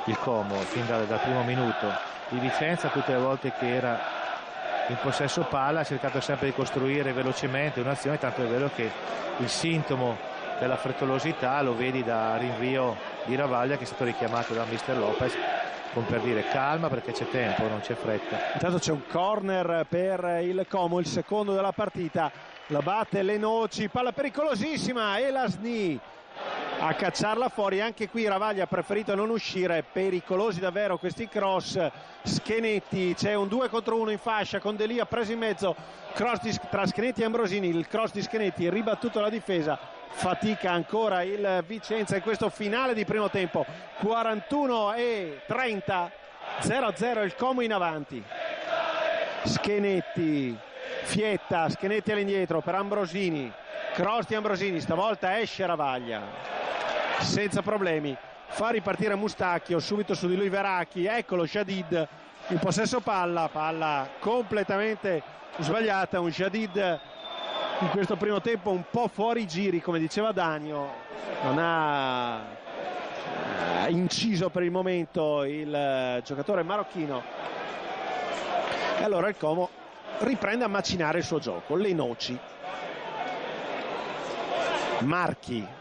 il Como fin dal primo minuto. Il Vicenza tutte le volte che era in possesso palla ha cercato sempre di costruire velocemente un'azione, tanto è vero che il sintomo della frettolosità lo vedi da rinvio di Ravaglia, che è stato richiamato da mister Lopez, con per dire calma perché c'è tempo, non c'è fretta. Intanto c'è un corner per il Como, il secondo della partita, la batte Lenoci, palla pericolosissima, Elasni a cacciarla fuori. Anche qui Ravaglia ha preferito non uscire, pericolosi davvero questi cross. Schenetti, c'è un 2 contro 1 in fascia con Delia preso in mezzo, cross tra Schenetti e Ambrosini, il cross di Schenetti, ribattuto la difesa, fatica ancora il Vicenza in questo finale di primo tempo, 41-30, 0-0 il Como in avanti. Schenetti, Fietta, Schenetti all'indietro per Ambrosini, cross di Ambrosini, stavolta esce Ravaglia senza problemi, fa ripartire Mustacchio, subito su di lui Veracchi, eccolo Jadid in possesso palla completamente sbagliata, un Jadid in questo primo tempo un po' fuori giri, come diceva Danio, non ha inciso per il momento il giocatore marocchino, e allora il Como riprende a macinare il suo gioco. Lenoci, Marchi,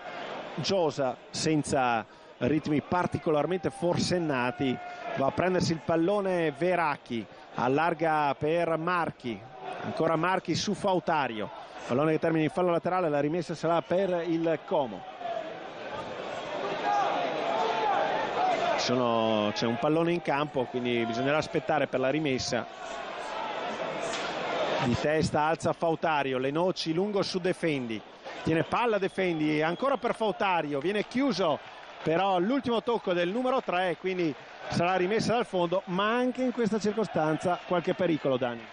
Giosa senza ritmi particolarmente forsennati, va a prendersi il pallone Veracchi, allarga per Marchi, ancora Marchi su Fautario, pallone che termina in fallo laterale, la rimessa sarà per il Como. C'è un pallone in campo, quindi bisognerà aspettare per la rimessa. Di testa alza Fautario, Lenoci lungo su Defendi, tiene palla Defendi, ancora per Fautario, viene chiuso però l'ultimo tocco del numero 3, quindi sarà rimessa dal fondo, ma anche in questa circostanza qualche pericolo, Dani.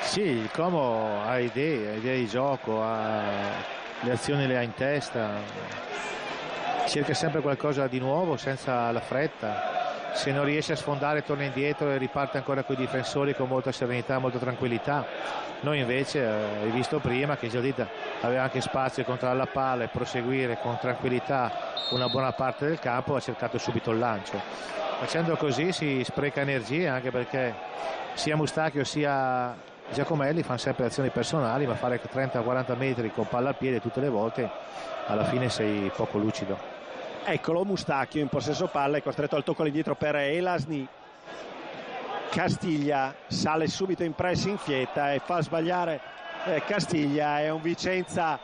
Sì, il Como ha idee di gioco, le azioni le ha in testa, cerca sempre qualcosa di nuovo senza la fretta. Se non riesce a sfondare torna indietro e riparte ancora con i difensori con molta serenità, molta tranquillità. Noi invece, hai visto prima che Jadid aveva anche spazio di controllare la palla e proseguire con tranquillità una buona parte del campo, ha cercato subito il lancio. Facendo così si spreca energie, anche perché sia Mustacchio sia Giacomelli fanno sempre azioni personali, ma fare 30-40 metri con palla al piede tutte le volte, alla fine sei poco lucido. Eccolo Mustacchio in possesso palla, è costretto al tocco all'indietro per Elasni. Castiglia sale subito in pressing Fietta e fa sbagliare Castiglia. È un Vicenza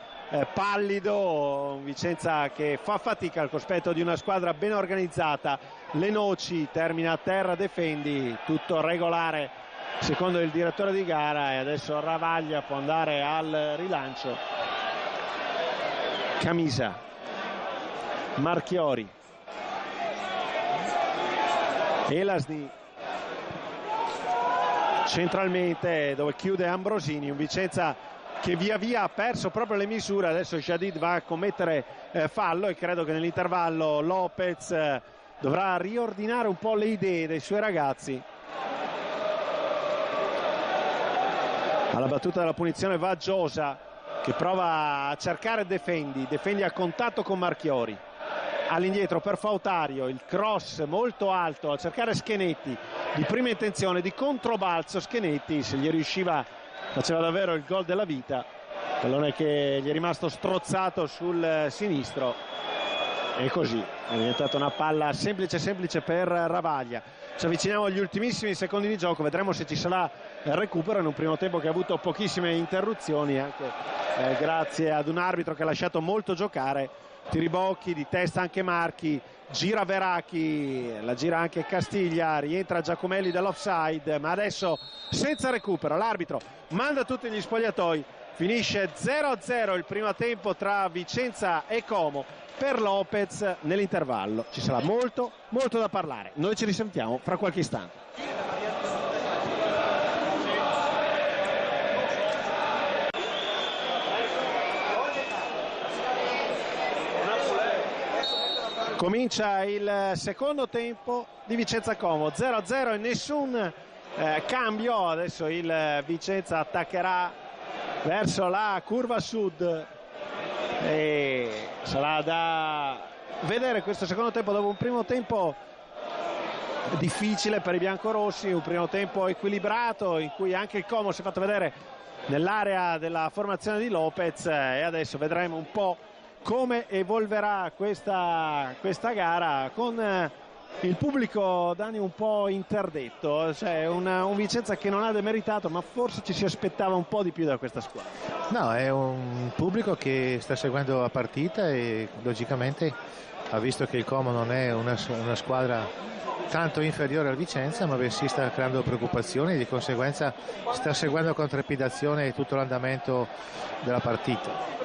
pallido, un Vicenza che fa fatica al cospetto di una squadra ben organizzata. Lenoci termina a terra, Defendi, tutto regolare secondo il direttore di gara, e adesso Ravaglia può andare al rilancio. Camisa, Marchiori, Elasni centralmente dove chiude Ambrosini, un Vicenza che via via ha perso proprio le misure. Adesso Jadid va a commettere fallo e credo che nell'intervallo Lopez dovrà riordinare un po' le idee dei suoi ragazzi. Alla battuta della punizione va Giosa, che prova a cercare Defendi a contatto con Marchiori, all'indietro per Fautario, il cross molto alto a cercare Schenetti, di prima intenzione, di controbalzo. Schenetti, se gli riusciva, faceva davvero il gol della vita. Pallone che gli è rimasto strozzato sul sinistro, e così è diventata una palla semplice per Ravaglia. Ci avviciniamo agli ultimissimi secondi di gioco, vedremo se ci sarà recupero in un primo tempo che ha avuto pochissime interruzioni, anche grazie ad un arbitro che ha lasciato molto giocare. Tiribocchi, di testa anche Marchi, gira Veracchi, la gira anche Castiglia, rientra Giacomelli dall'offside, ma adesso senza recupero l'arbitro manda tutti gli spogliatoi. Finisce 0-0 il primo tempo tra Vicenza e Como per Lopez. Nell'intervallo ci sarà molto da parlare. Noi ci risentiamo fra qualche istante. Comincia il secondo tempo di Vicenza Como, 0-0 e nessun cambio. Adesso il Vicenza attaccherà verso la curva sud e sarà da vedere questo secondo tempo dopo un primo tempo difficile per i biancorossi, un primo tempo equilibrato in cui anche il Como si è fatto vedere nell'area della formazione di Lopez, e adesso vedremo un po' come evolverà questa gara con il pubblico, Dani, un po' interdetto. Cioè un Vicenza che non ha demeritato, ma forse ci si aspettava un po' di più da questa squadra. No, è un pubblico che sta seguendo la partita e logicamente ha visto che il Como non è una squadra tanto inferiore al Vicenza, ma bensì sta creando preoccupazioni e di conseguenza sta seguendo con trepidazione tutto l'andamento della partita.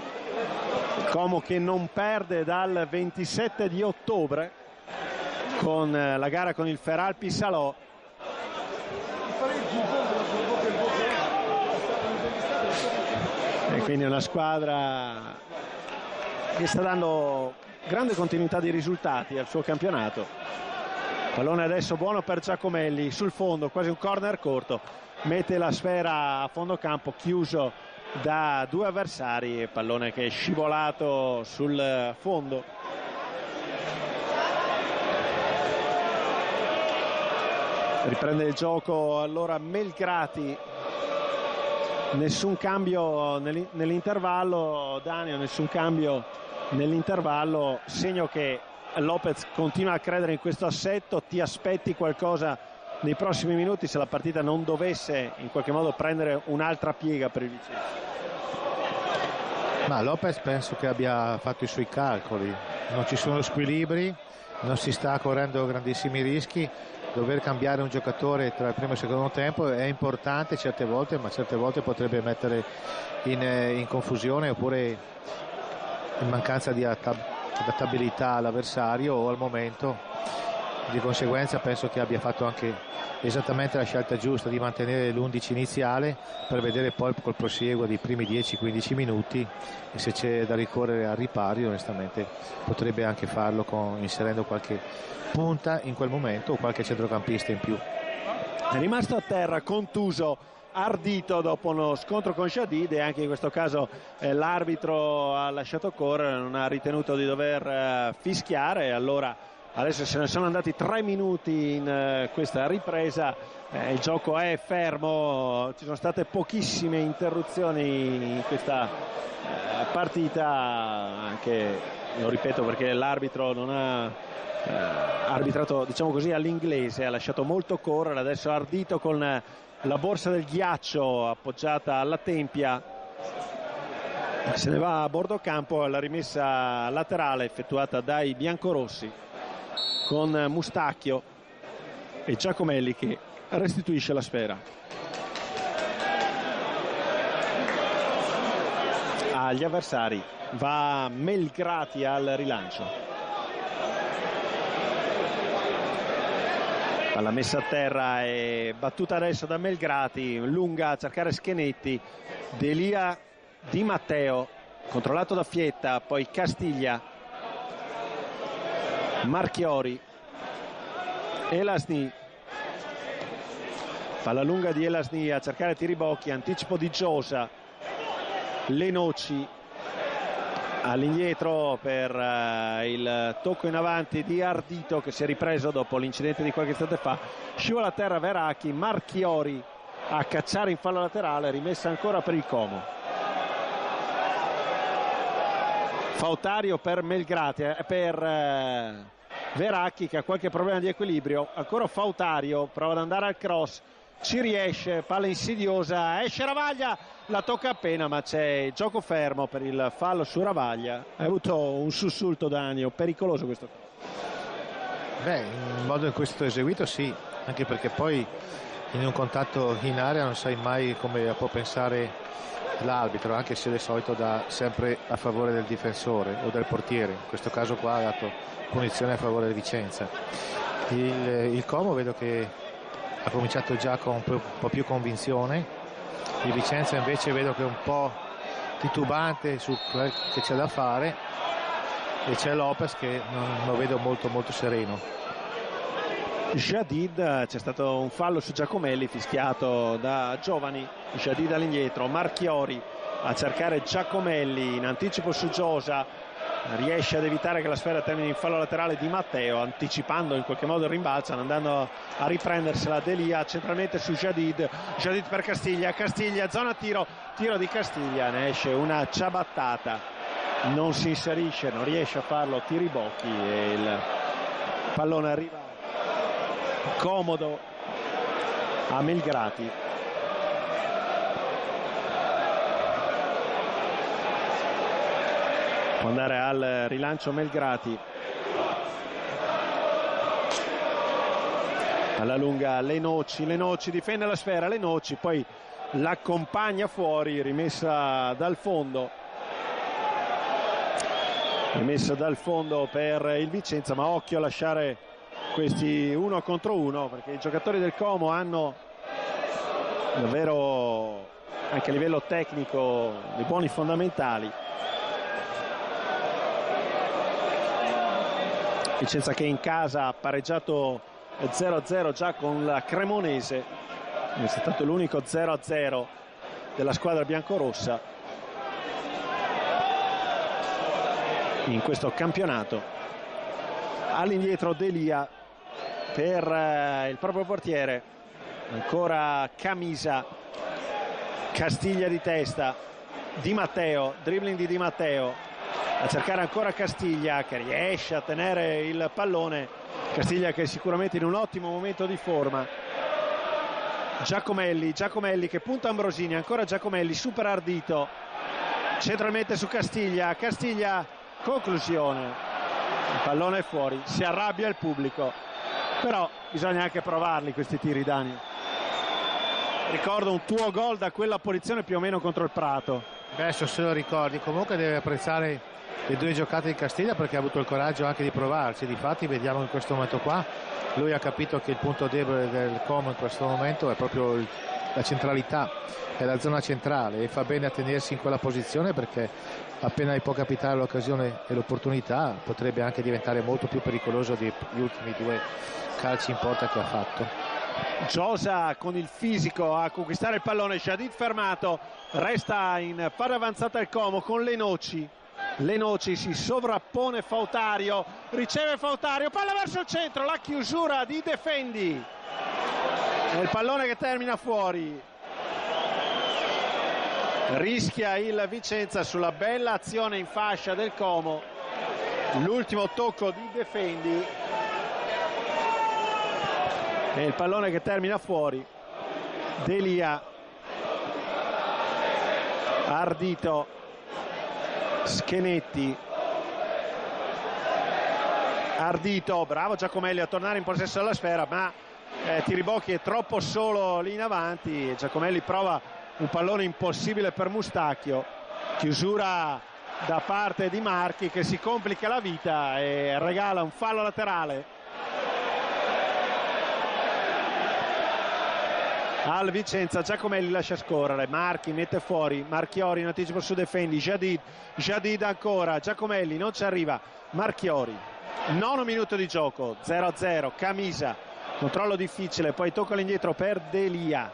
Como che non perde dal 27 di ottobre con la gara con il Feralpi Salò. E quindi una squadra che sta dando grande continuità di risultati al suo campionato. Pallone adesso buono per Giacomelli sul fondo, quasi un corner corto, mette la sfera a fondo campo, chiuso da due avversari, pallone che è scivolato sul fondo. Riprende il gioco allora Melgrati, nessun cambio nell'intervallo, Danio, nessun cambio nell'intervallo, segno che Lopez continua a credere in questo assetto. Ti aspetti qualcosa nei prossimi minuti se la partita non dovesse in qualche modo prendere un'altra piega per il Vicenza? Ma Lopez penso che abbia fatto i suoi calcoli, non ci sono squilibri, non si sta correndo grandissimi rischi. Dover cambiare un giocatore tra il primo e il secondo tempo è importante certe volte, ma certe volte potrebbe mettere in confusione oppure in mancanza di adattabilità all'avversario o al momento. Di conseguenza penso che abbia fatto anche esattamente la scelta giusta di mantenere l'11 iniziale per vedere poi col prosieguo dei primi 10-15 minuti, e se c'è da ricorrere al ripari onestamente potrebbe anche farlo inserendo qualche punta in quel momento o qualche centrocampista in più. È rimasto a terra contuso Ardito dopo uno scontro con Shadid, e anche in questo caso l'arbitro ha lasciato correre, non ha ritenuto di dover fischiare. Allora adesso se ne sono andati 3 minuti in questa ripresa, il gioco è fermo, ci sono state pochissime interruzioni in questa partita, anche, lo ripeto, perché l'arbitro non ha arbitrato, diciamo così, all'inglese, ha lasciato molto correre. Adesso Ardito con la borsa del ghiaccio appoggiata alla tempia se ne va a bordo campo. La rimessa laterale effettuata dai biancorossi con Mustacchio e Giacomelli che restituisce la sfera agli avversari. Va Melgrati al rilancio, alla messa a terra e battuta adesso da Melgrati, lunga a cercare Schenetti, Delia Di Matteo controllato da Fietta, poi Castiglia, Marchiori, Elasni, Palla lunga di Elasni a cercare Tiribocchi, anticipo di Giosa, Lenoci all'indietro per il tocco in avanti di Ardito, che si è ripreso dopo l'incidente di qualche istante fa. Scivola a terra Veracchi, Marchiori a cacciare in fallo laterale, rimessa ancora per il Como. Fautario per Melgrati, per Veracchi che ha qualche problema di equilibrio. Ancora Fautario, prova ad andare al cross, ci riesce, palla insidiosa, esce Ravaglia, la tocca appena, ma c'è gioco fermo per il fallo su Ravaglia. Ha avuto un sussulto Danio, pericoloso questo. Beh, il modo in cui è stato eseguito sì, anche perché poi in un contatto in area non sai mai come può pensare l'arbitro, anche se di solito dà sempre a favore del difensore o del portiere. In questo caso qua ha dato punizione a favore del Vicenza. Il Como vedo che ha cominciato già con un po' più convinzione, il Vicenza invece vedo che è un po' titubante su quel che c'è da fare, e c'è Lopez che non lo vedo molto sereno. Jadid, c'è stato un fallo su Giacomelli fischiato da Giovani. Jadid all'indietro, Marchiori a cercare Giacomelli in anticipo su Giosa, riesce ad evitare che la sfera termini in fallo laterale di Matteo, anticipando in qualche modo il rimbalzo, andando a riprendersela Delia centralmente su Jadid. Jadid per Castiglia, zona tiro di Castiglia, ne esce una ciabattata, non si inserisce, non riesce a farlo Tiribocchi e il pallone arriva comodo a Melgrati. Può andare al rilancio Melgrati. Alla lunga Lenoci difende la sfera, Lenoci poi l'accompagna fuori, rimessa dal fondo per il Vicenza, ma occhio a lasciare questi 1 contro 1, perché i giocatori del Como hanno davvero anche a livello tecnico dei buoni fondamentali. Vicenza che in casa ha pareggiato 0-0 già con la Cremonese, è stato l'unico 0-0 della squadra biancorossa in questo campionato. All'indietro Delia per il proprio portiere, ancora Camisa, Castiglia di testa, Di Matteo, dribbling di Di Matteo a cercare ancora Castiglia che riesce a tenere il pallone. Castiglia che è sicuramente in un ottimo momento di forma. Giacomelli che punta Ambrosini, ancora Giacomelli, super Ardito centralmente su Castiglia, conclusione, il pallone è fuori, si arrabbia il pubblico, però bisogna anche provarli questi tiri, Dani. Ricordo un tuo gol da quella posizione più o meno contro il Prato. Adesso se lo ricordi, comunque deve apprezzare le 2 giocate di Castiglia perché ha avuto il coraggio anche di provarci. Difatti vediamo in questo momento qua lui ha capito che il punto debole del Como in questo momento è proprio la centralità, è la zona centrale, e fa bene a tenersi in quella posizione, perché appena gli può capitare l'occasione e l'opportunità potrebbe anche diventare molto più pericoloso degli ultimi 2 calci in porta che ha fatto. Giosa con il fisico a conquistare il pallone, Jadid fermato, resta in fase avanzata il Como con Lenoci si sovrappone Fautario, riceve Fautario, palla verso il centro, la chiusura di Defendi e il pallone che termina fuori. Rischia il Vicenza sulla bella azione in fascia del Como, l'ultimo tocco di Defendi e il pallone che termina fuori. Delia, Ardito, Schenetti, Ardito, bravo Giacomelli a tornare in possesso della sfera, ma Tiribocchi è troppo solo lì in avanti e Giacomelli prova un pallone impossibile per Mustacchio. Chiusura da parte di Marchi che si complica la vita e regala un fallo laterale al Vicenza. Giacomelli lascia scorrere, Marchi mette fuori, Marchiori in anticipo su Defendi, Jadid ancora, Giacomelli non ci arriva, Marchiori, 9 minuto di gioco, 0-0, Camisa controllo difficile, poi tocca all'indietro per Delia.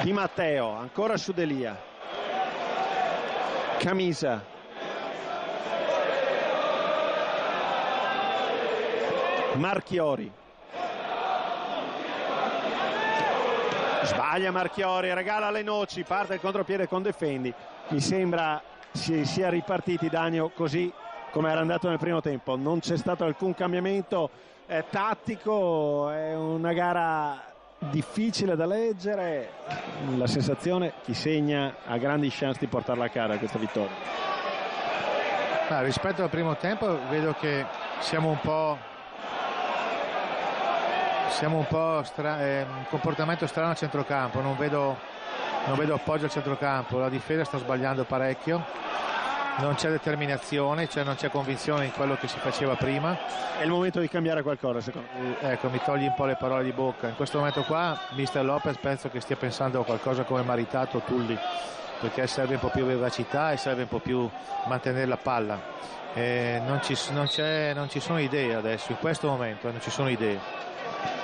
Di Matteo ancora su Delia, Camisa, Marchiori, sbaglia Marchiori, regala le noci, parte il contropiede con Defendi. Mi sembra si sia ripartiti, Dagno, così come era andato nel primo tempo. Non c'è stato alcun cambiamento tattico, è una gara difficile da leggere. La sensazione, chi segna ha grandi chance di portarla a casa questa vittoria. Rispetto al primo tempo vedo che siamo un po' un comportamento strano a centrocampo, non vedo appoggio al centrocampo, la difesa sta sbagliando parecchio, non c'è determinazione, cioè non c'è convinzione in quello che si faceva prima. È il momento di cambiare qualcosa, secondo me. Ecco, mi togli un po' le parole di bocca. In questo momento qua mister Lopez penso che stia pensando a qualcosa come Maritato o Tulli, perché serve un po' più vivacità e serve un po' più mantenere la palla. Non ci sono idee adesso, in questo momento non ci sono idee.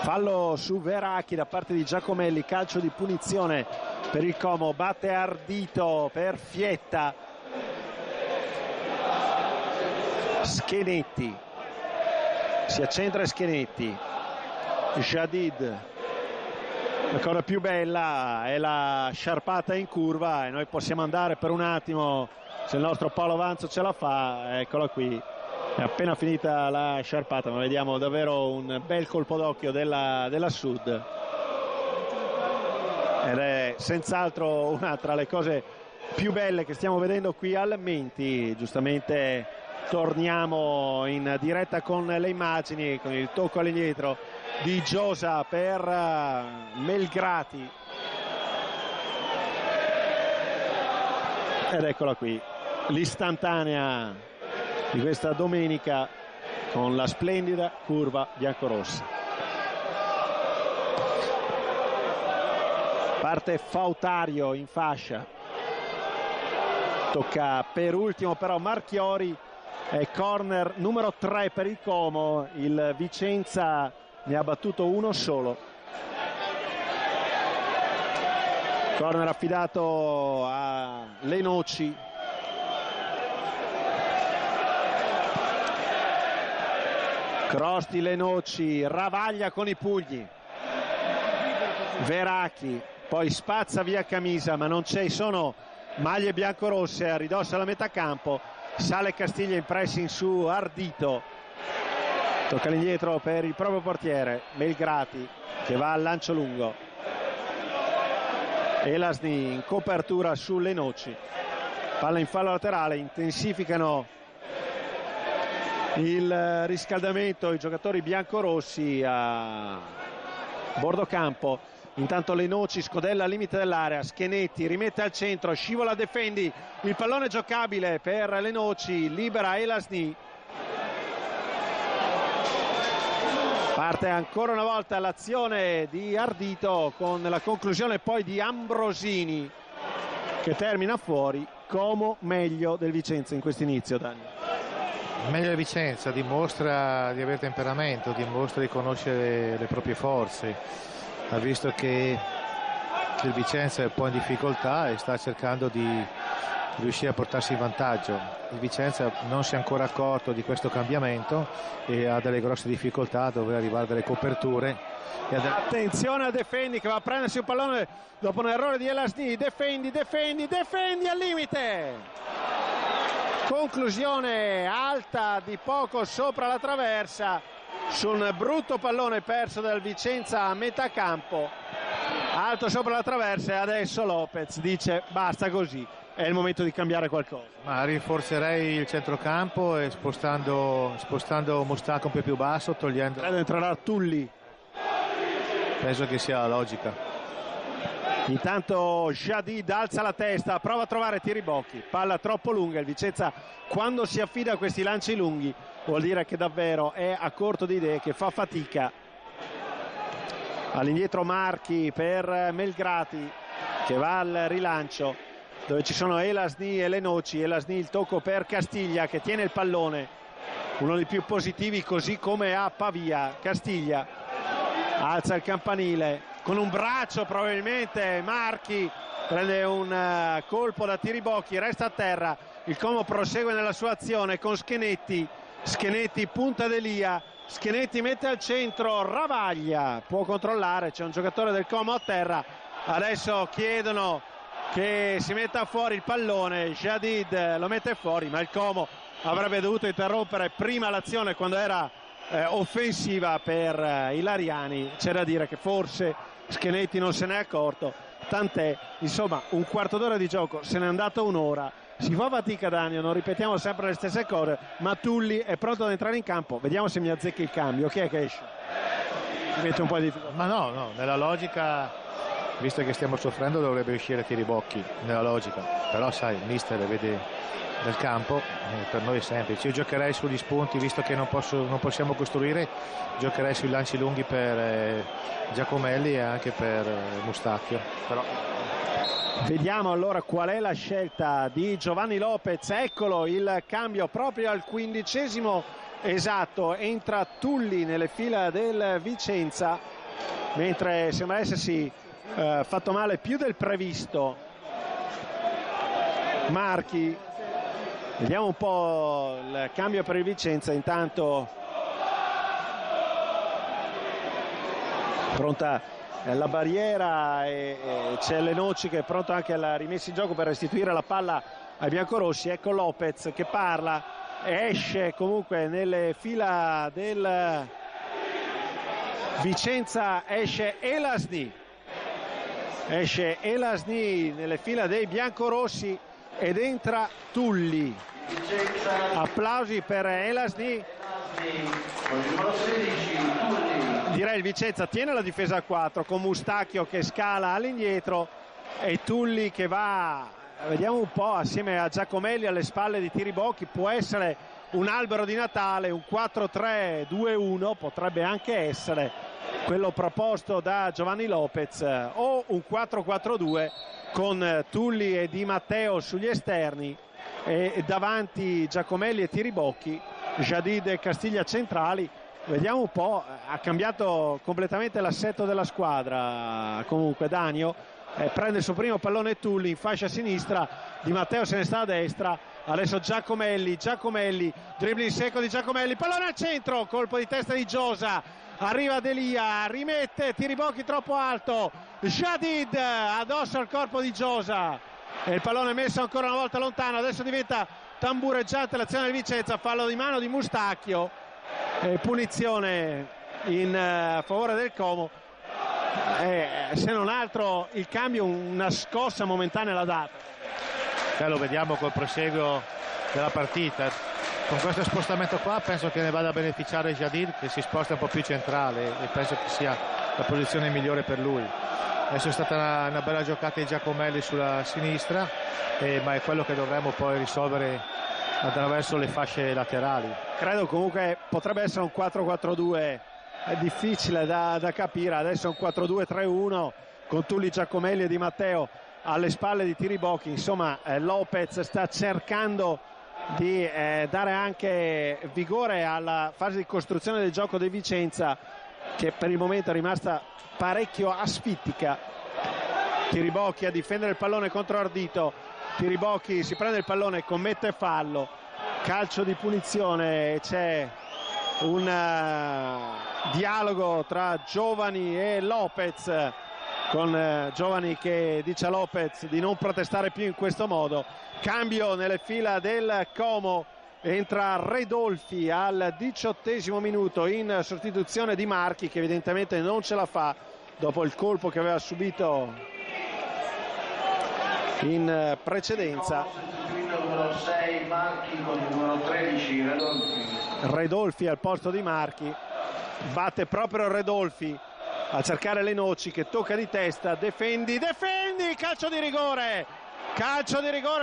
Fallo su Veracchi da parte di Giacomelli, calcio di punizione per il Como, batte Ardito per Fietta. Schenetti, si accentra Schenetti, Jadid. La cosa più bella è la sciarpata in curva e noi possiamo andare per un attimo, se il nostro Paolo Vanzo ce la fa. Eccola qui, è appena finita la sciarpata, ma vediamo davvero un bel colpo d'occhio della Sud, ed è senz'altro una tra le cose più belle che stiamo vedendo qui al Menti. Giustamente torniamo in diretta con le immagini, con il tocco all'indietro di Giosa per Melgrati, ed eccola qui l'istantanea di questa domenica con la splendida curva biancorossa. Parte Fautario in fascia, tocca per ultimo però Marchiori, è corner numero 3 per il Como. Il Vicenza ne ha battuto uno solo. Corner affidato a Lenoci. Cross di Lenoci, ravaglia con i pugni Veracchi, poi spazza via Camisa, ma non ci sono maglie biancorosse a ridosso alla metà campo. Sale Castiglia in pressing su Ardito, tocca all'indietro per il proprio portiere Melgrati che va al lancio lungo. Elasni in copertura su Lenoci, palla in fallo laterale, intensificano il riscaldamento i giocatori biancorossi a bordo campo. Intanto Lenoci scodella al limite dell'area, Schenetti rimette al centro, scivola Defendi, il pallone giocabile per Lenoci, libera Elasni. Parte ancora una volta l'azione di Ardito con la conclusione poi di Ambrosini che termina fuori. Como meglio del Vicenza in questo inizio, Dani. Meglio del Vicenza, dimostra di avere temperamento, dimostra di conoscere le proprie forze. Ha visto che il Vicenza è un po' in difficoltà e sta cercando di riuscire a portarsi in vantaggio. Il Vicenza non si è ancora accorto di questo cambiamento e ha delle grosse difficoltà a dover arrivare dalle coperture. Attenzione a Defendi che va a prendersi un pallone dopo un errore di Elasni. Defendi al limite. Conclusione alta di poco sopra la traversa su un brutto pallone perso dal Vicenza a metà campo, alto sopra la traversa, e adesso Lopez dice basta così, è il momento di cambiare qualcosa. Ma rinforzerei il centrocampo e spostando Mustaca un po' più basso, togliendo. Credo entrerà Tulli. Penso che sia la logica. Intanto Jadid alza la testa, prova a trovare Tiribocchi, palla troppo lunga. Il Vicenza quando si affida a questi lanci lunghi vuol dire che davvero è a corto di idee, che fa fatica. All'indietro Marchi per Melgrati che va al rilancio dove ci sono Elasni e Lenoci. Elasni il tocco per Castiglia che tiene il pallone, uno dei più positivi, così come a Pavia. Castiglia alza il campanile con un braccio, probabilmente Marchi prende un colpo da Tiribocchi, resta a terra. Il Como prosegue nella sua azione con Schenetti punta Delia, Schenetti mette al centro Ravaglia, può controllare, c'è un giocatore del Como a terra. Adesso chiedono che si metta fuori il pallone, Jadid lo mette fuori, ma il Como avrebbe dovuto interrompere prima l'azione quando era offensiva per i Lariani. C'è da dire che forse Schenetti non se n'è accorto, tant'è. Insomma, un quarto d'ora di gioco, se n'è andato un'ora, si fa fatica, Danio, non ripetiamo sempre le stesse cose, ma Tulli è pronto ad entrare in campo. Vediamo se mi azzecchi il cambio. Chi è che esce? Mi mette un po' di difficoltà. Ma no, nella logica, visto che stiamo soffrendo, dovrebbe uscire Tiribocchi, nella logica. Però sai, il mister vede del campo, per noi è semplice. Io giocherei sugli spunti, visto che non possiamo costruire, giocherei sui lanci lunghi per Giacomelli e anche per Mustacchio. Però vediamo allora qual è la scelta di Giovanni Lopez. Eccolo il cambio proprio al 15° esatto, entra Tulli nelle fila del Vicenza, mentre sembra essersi fatto male più del previsto Marchi. Vediamo un po' il cambio per il Vicenza. Intanto pronta la barriera e c'è Lenocci che è pronto anche alla rimessa in gioco per restituire la palla ai biancorossi. Ecco Lopez che parla, esce comunque nelle fila del Vicenza, esce Elasni nelle fila dei biancorossi ed entra Tulli. Applausi per Elasni. Direi il Vicenza tiene la difesa a 4 con Mustacchio che scala all'indietro e Tulli che va, vediamo un po', assieme a Giacomelli alle spalle di Tiribocchi. Può essere un albero di Natale, un 4-3-2-1 potrebbe anche essere quello proposto da Giovanni Lopez, o un 4-4-2 con Tulli e Di Matteo sugli esterni e davanti Giacomelli e Tiribocchi, Jadid e Castiglia centrali. Vediamo un po', ha cambiato completamente l'assetto della squadra. Comunque Danio prende il suo primo pallone Tulli in fascia sinistra, Di Matteo se ne sta a destra, adesso Giacomelli, dribbling secco di Giacomelli, pallone al centro, colpo di testa di Giosa, arriva Delia, rimette Tiribocchi troppo alto, Jadid addosso al corpo di Giosa e il pallone messo ancora una volta lontano. Adesso diventa tambureggiante l'azione del Vicenza, fallo di mano di Mustacchio e punizione in favore del Como. Se non altro il cambio, una scossa momentanea l'ha data. Lo vediamo col proseguo della partita. Con questo spostamento qua penso che ne vada a beneficiare Jadid, che si sposta un po' più centrale e penso che sia la posizione migliore per lui. Adesso è stata una bella giocata di Giacomelli sulla sinistra, ma è quello che dovremmo poi risolvere attraverso le fasce laterali. Credo comunque potrebbe essere un 4-4-2, è difficile da capire. Adesso è un 4-2-3-1 con Tulli, Giacomelli e Di Matteo alle spalle di Tiribocchi. Insomma, Lopez sta cercando di dare anche vigore alla fase di costruzione del gioco del Vicenza, che per il momento è rimasta parecchio asfittica. Tiribocchi a difendere il pallone contro Ardito, Tiribocchi si prende il pallone e commette fallo, calcio di punizione. C'è un dialogo tra Giovani e Lopez, con Giovani che dice a Lopez di non protestare più in questo modo. Cambio nelle fila del Como, entra Redolfi al 18° minuto in sostituzione di Marchi, che evidentemente non ce la fa dopo il colpo che aveva subito in precedenza. Numero 6 Marchi con il numero 13 Redolfi al posto di Marchi, batte proprio Redolfi a cercare Lenocci che tocca di testa, difendi, calcio di rigore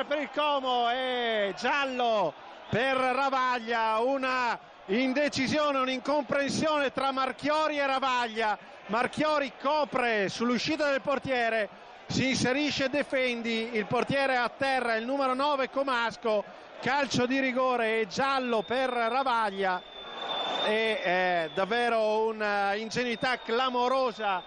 per il Como e giallo per Ravaglia. Una indecisione, un'incomprensione tra Marchiori e Ravaglia. Marchiori copre sull'uscita del portiere, si inserisce Defendi, il portiere a terra, il numero 9 Comasco calcio di rigore e giallo per Ravaglia. È davvero un'ingenuità clamorosa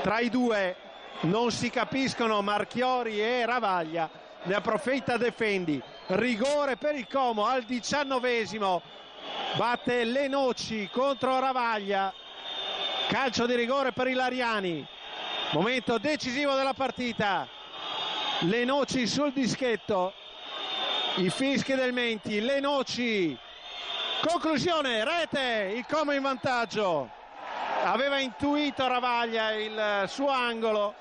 tra i due, non si capiscono Marchiori e Ravaglia. Ne approfitta Defendi, rigore per il Como al 19esimo, batte Lenoci contro Ravaglia, calcio di rigore per i Lariani, momento decisivo della partita. Lenoci sul dischetto, i fischi del Menti, Lenoci, conclusione, rete, il Como in vantaggio. Aveva intuito Ravaglia il suo angolo,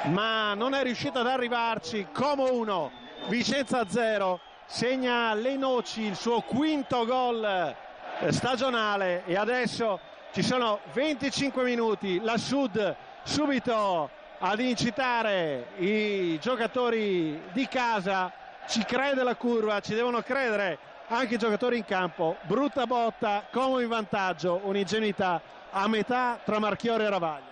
ma non è riuscito ad arrivarci. Como 1, Vicenza 0, segna Lenoci il suo quinto gol stagionale e adesso ci sono 25 minuti. La Sud subito ad incitare i giocatori di casa, ci crede la curva, ci devono credere anche i giocatori in campo. Brutta botta, Como in vantaggio, un'ingenuità a metà tra Marchiori e Ravaglia.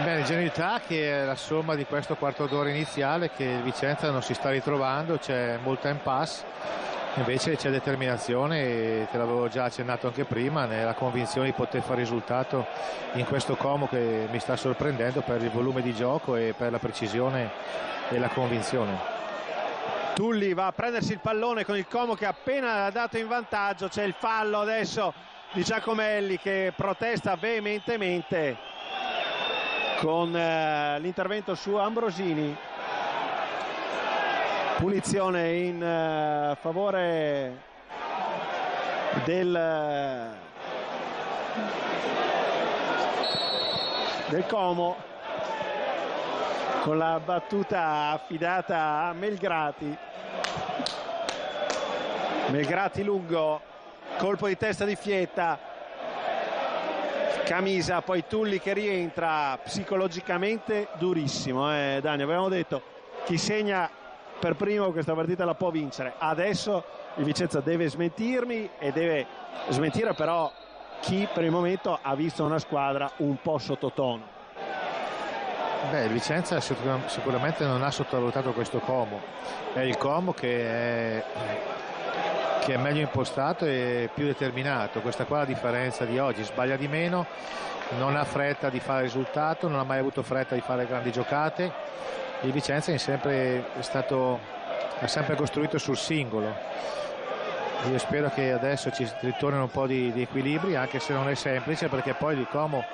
Beh, l'ingenuità che è la somma di questo quarto d'ora iniziale, che il Vicenza non si sta ritrovando, c'è molta impasse, invece c'è determinazione e te l'avevo già accennato anche prima, nella convinzione di poter fare risultato in questo Como che mi sta sorprendendo per il volume di gioco e per la precisione e la convinzione. Tulli va a prendersi il pallone con il Como che ha appena dato in vantaggio, c'è il fallo adesso di Giacomelli che protesta veementemente con l'intervento su Ambrosini. Punizione in favore del Como, con la battuta affidata a Melgrati. Melgrati lungo, colpo di testa di Fietta, Camisa, poi Tulli che rientra, psicologicamente durissimo. Dani, avevamo detto chi segna per primo questa partita la può vincere. Adesso il Vicenza deve smentirmi e deve smentire però chi per il momento ha visto una squadra un po' sottotono. Beh, il Vicenza sicuramente non ha sottovalutato questo Como, è il Como che è meglio impostato e più determinato. Questa qua è la differenza di oggi, sbaglia di meno, non ha fretta di fare risultato, non ha mai avuto fretta di fare grandi giocate. Il Vicenza ha sempre costruito sul singolo. Io spero che adesso ci ritornino un po' di equilibri, anche se non è semplice, perché poi il Como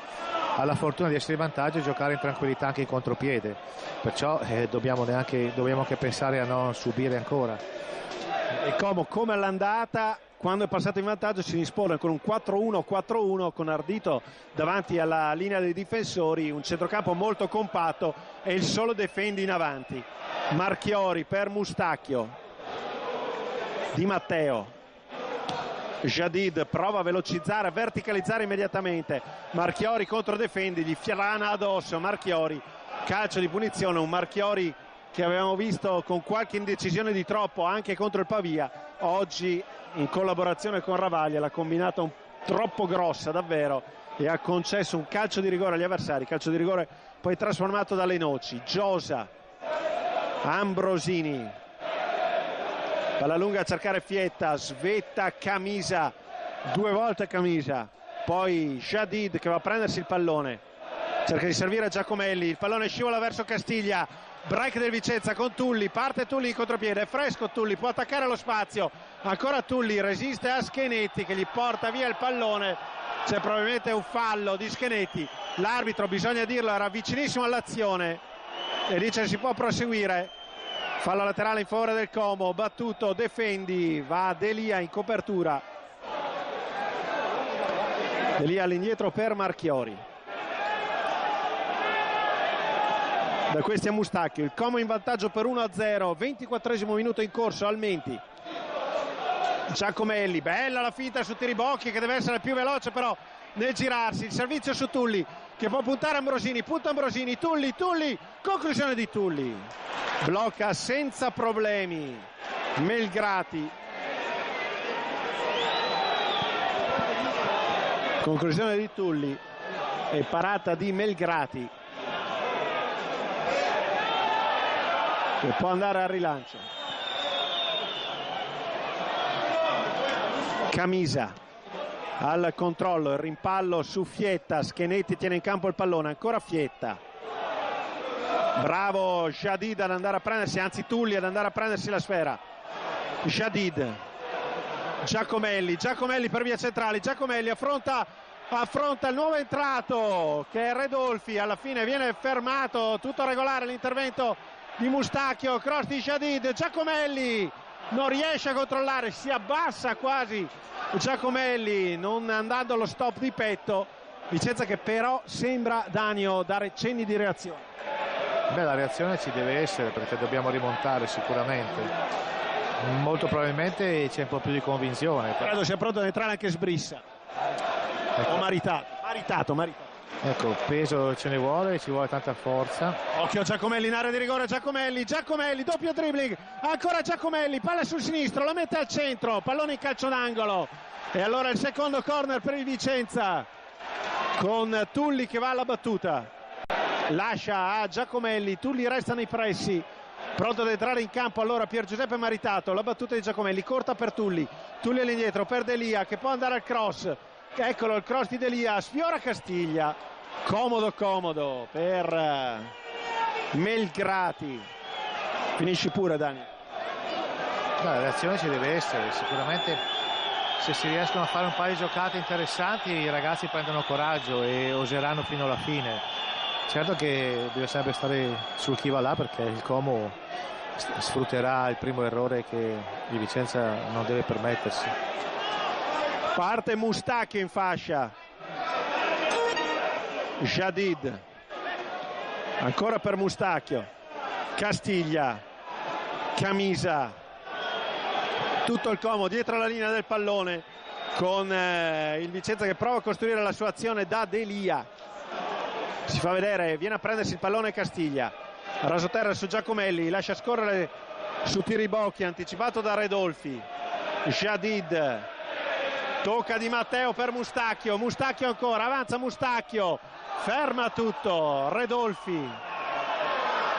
ha la fortuna di essere in vantaggio e giocare in tranquillità anche in contropiede, perciò dobbiamo anche pensare a non subire ancora. E Como, come all'andata, quando è passato in vantaggio si dispone con un 4-1 con Ardito davanti alla linea dei difensori, un centrocampo molto compatto e il solo Defendi in avanti. Marchiori per Mustacchio, Di Matteo, Jadid prova a velocizzare, a verticalizzare immediatamente. Marchiori contro Defendi, gli frana addosso Marchiori, calcio di punizione, un Marchiori che avevamo visto con qualche indecisione di troppo anche contro il Pavia. Oggi in collaborazione con Ravaglia l'ha combinata troppo grossa davvero e ha concesso un calcio di rigore agli avversari, calcio di rigore poi trasformato da Lenoci. Giosa, Ambrosini, palla lunga a cercare Fietta, svetta Camisa, due volte Camisa, poi Jadid che va a prendersi il pallone, cerca di servire a Giacomelli, il pallone scivola verso Castiglia, break del Vicenza con Tulli, parte Tulli in contropiede, è fresco Tulli, può attaccare lo spazio, ancora Tulli, resiste a Schenetti che gli porta via il pallone, c'è probabilmente un fallo di Schenetti, l'arbitro, bisogna dirlo, era vicinissimo all'azione e dice si può proseguire. Fallo laterale in favore del Como, battuto Defendi, va Delia in copertura, Delia all'indietro per Marchiori, da questi a Mustacchio, il Como in vantaggio per 1-0, 24esimo minuto in corso al Menti. Giacomelli, bella la finta su Tiribocchi che deve essere più veloce però nel girarsi, il servizio su Tulli che può puntare Ambrosini, punta Ambrosini, Tulli, conclusione di Tulli, blocca senza problemi Melgrati, conclusione di Tulli e parata di Melgrati che può andare al rilancio. Camisa al controllo, il rimpallo su Fietta, Schenetti tiene in campo il pallone, ancora Fietta, bravo Jadid ad andare a prendersi, anzi Tulli ad andare a prendersi la sfera. Jadid, Giacomelli per via centrale, Giacomelli affronta il nuovo entrato che è Redolfi, alla fine viene fermato, tutto regolare l'intervento di Mustacchio, cross di Jadid, Giacomelli non riesce a controllare, si abbassa quasi Giacomelli non andando allo stop di petto. Vicenza che però sembra, Danio, dare cenni di reazione. Beh, la reazione ci deve essere perché dobbiamo rimontare sicuramente, molto probabilmente c'è un po' più di convinzione. Credo sia pronto ad entrare anche Sbrissa, ecco. O maritato. Ecco, peso ce ne vuole, ci vuole tanta forza. Occhio Giacomelli in area di rigore, Giacomelli, doppio dribbling, ancora Giacomelli, palla sul sinistro, la mette al centro, pallone in calcio d'angolo. E allora il secondo corner per il Vicenza, con Tulli che va alla battuta. Lascia a Giacomelli, Tulli resta nei pressi, pronto ad entrare in campo allora Pier Giuseppe Maritato, la battuta di Giacomelli, corta per Tulli all'indietro per Delia che può andare al cross. Eccolo il cross di Delia, sfiora Castiglia, comodo per Melgrati. Finisci pure, Dani. No, la reazione ci deve essere, sicuramente se si riescono a fare un paio di giocate interessanti i ragazzi prendono coraggio e oseranno fino alla fine. Certo che deve sempre stare sul chi va là perché il Como sfrutterà il primo errore che il Vicenza non deve permettersi. Parte Mustacchio in fascia, Jadid ancora per Mustacchio, Castiglia, Camisa, tutto il Como dietro la linea del pallone con il Vicenza che prova a costruire la sua azione da Delia, si fa vedere, viene a prendersi il pallone Castiglia, rasoterra su Giacomelli, lascia scorrere su Tiribocchi, anticipato da Redolfi. Jadid, tocca Di Matteo per Mustacchio ancora, avanza Mustacchio, ferma tutto Redolfi,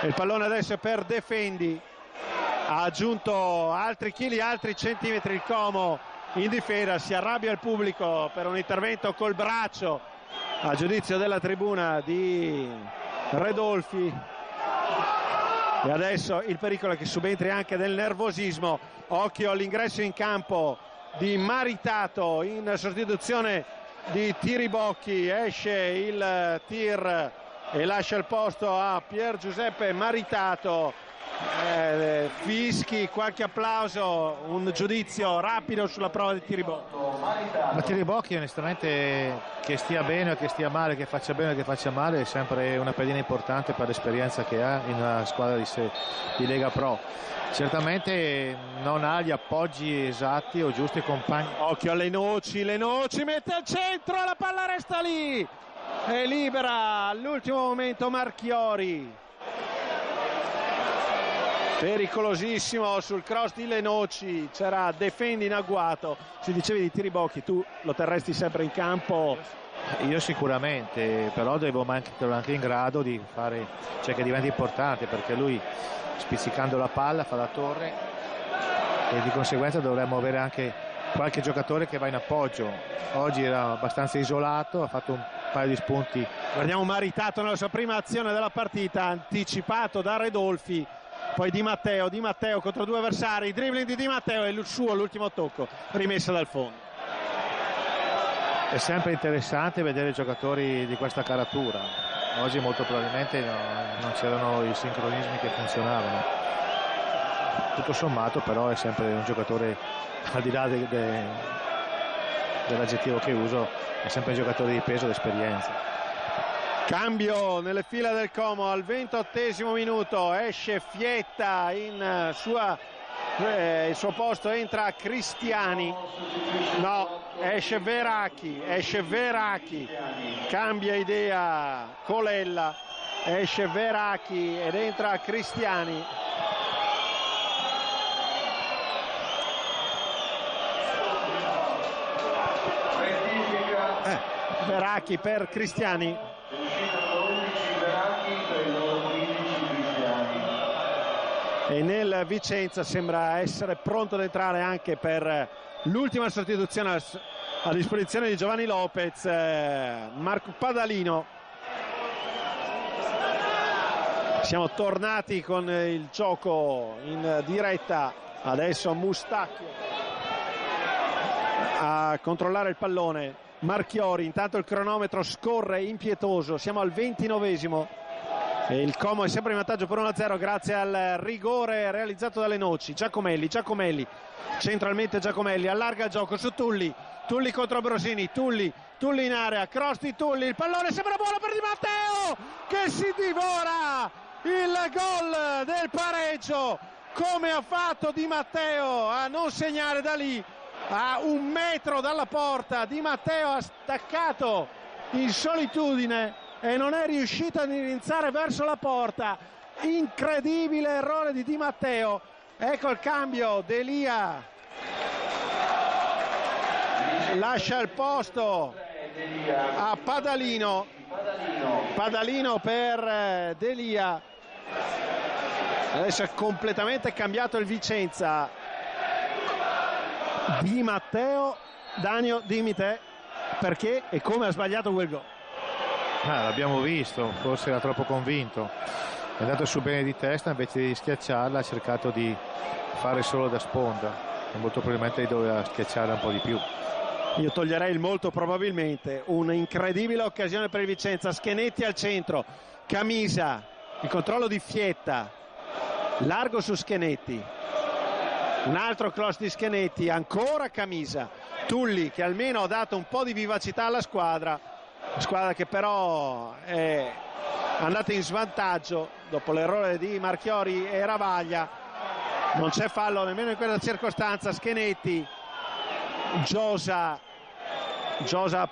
il pallone adesso è per Defendi, ha aggiunto altri chili, altri centimetri il Como in difesa, si arrabbia il pubblico per un intervento col braccio a giudizio della tribuna di Redolfi. E adesso il pericolo è che subentri anche del nervosismo. Occhio all'ingresso in campo di Maritato in sostituzione di Tiribocchi, esce il tir e lascia il posto a Pier Giuseppe Maritato. Fischi, qualche applauso, un giudizio rapido sulla prova di Tiribocchi. Ma Tiribocchi onestamente, che stia bene o che stia male, che faccia bene o che faccia male, è sempre una pedina importante per l'esperienza che ha in una squadra di Lega Pro. Certamente non ha gli appoggi esatti o giusti compagni. Occhio alle Noci, mette al centro, la palla resta lì e libera all'ultimo momento Marchiori. Pericolosissimo sul cross di Lenoci, c'era Defendi in agguato. Si dicevi di Tiribocchi, tu lo terresti sempre in campo? Io sicuramente, però devo metterlo anche in grado di fare, cioè che diventi importante, perché lui spizzicando la palla fa la torre e di conseguenza dovremmo avere anche qualche giocatore che va in appoggio. Oggi era abbastanza isolato, ha fatto un paio di spunti. Guardiamo Maritato nella sua prima azione della partita, anticipato da Redolfi. Poi Di Matteo contro due avversari, dribbling di Di Matteo e il suo l'ultimo tocco, rimessa dal fondo. È sempre interessante vedere giocatori di questa caratura. Oggi molto probabilmente non c'erano i sincronismi che funzionavano. Tutto sommato però è sempre un giocatore, al di là dell'aggettivo che uso, è sempre un giocatore di peso d'esperienza. Cambio nelle fila del Como al 28esimo minuto, esce Fietta il suo posto, entra Cristiani, no, esce Veracchi, cambia idea Colella, esce Veracchi ed entra Cristiani. Veracchi per Cristiani. E nel Vicenza sembra essere pronto ad entrare anche per l'ultima sostituzione a disposizione di Giovanni Lopez, Marco Padalino. Siamo tornati con il gioco in diretta, adesso Mustacchio a controllare il pallone, Marchiori, intanto il cronometro scorre impietoso, siamo al 29esimo e il Como è sempre in vantaggio per 1-0 grazie al rigore realizzato dalle Noci. Giacomelli, centralmente Giacomelli, allarga il gioco su Tulli contro Brosini, Tulli in area, cross di Tulli, il pallone sembra buono per Di Matteo che si divora il gol del pareggio. Come ha fatto Di Matteo a non segnare da lì, a 1 metro dalla porta? Di Matteo ha staccato in solitudine e non è riuscito ad indirizzare verso la porta. Incredibile errore di Di Matteo. Ecco il cambio, Delia lascia il posto a Padalino per Delia. Adesso è completamente cambiato il Vicenza. Di Matteo, Danio, dimmi te perché e come ha sbagliato quel gol. L'abbiamo visto, forse era troppo convinto, è andato su bene di testa, invece di schiacciarla ha cercato di fare solo da sponda e molto probabilmente doveva schiacciarla un po' di più. Io toglierei il molto probabilmente. Un'incredibile occasione per il Vicenza, Schenetti al centro, Camisa, il controllo di Fietta, largo su Schenetti, un altro cross di Schenetti, ancora Camisa, Tulli che almeno ha dato un po' di vivacità alla squadra che però è andata in svantaggio dopo l'errore di Marchiori e Ravaglia. Non c'è fallo nemmeno in quella circostanza. Schenetti, Giosa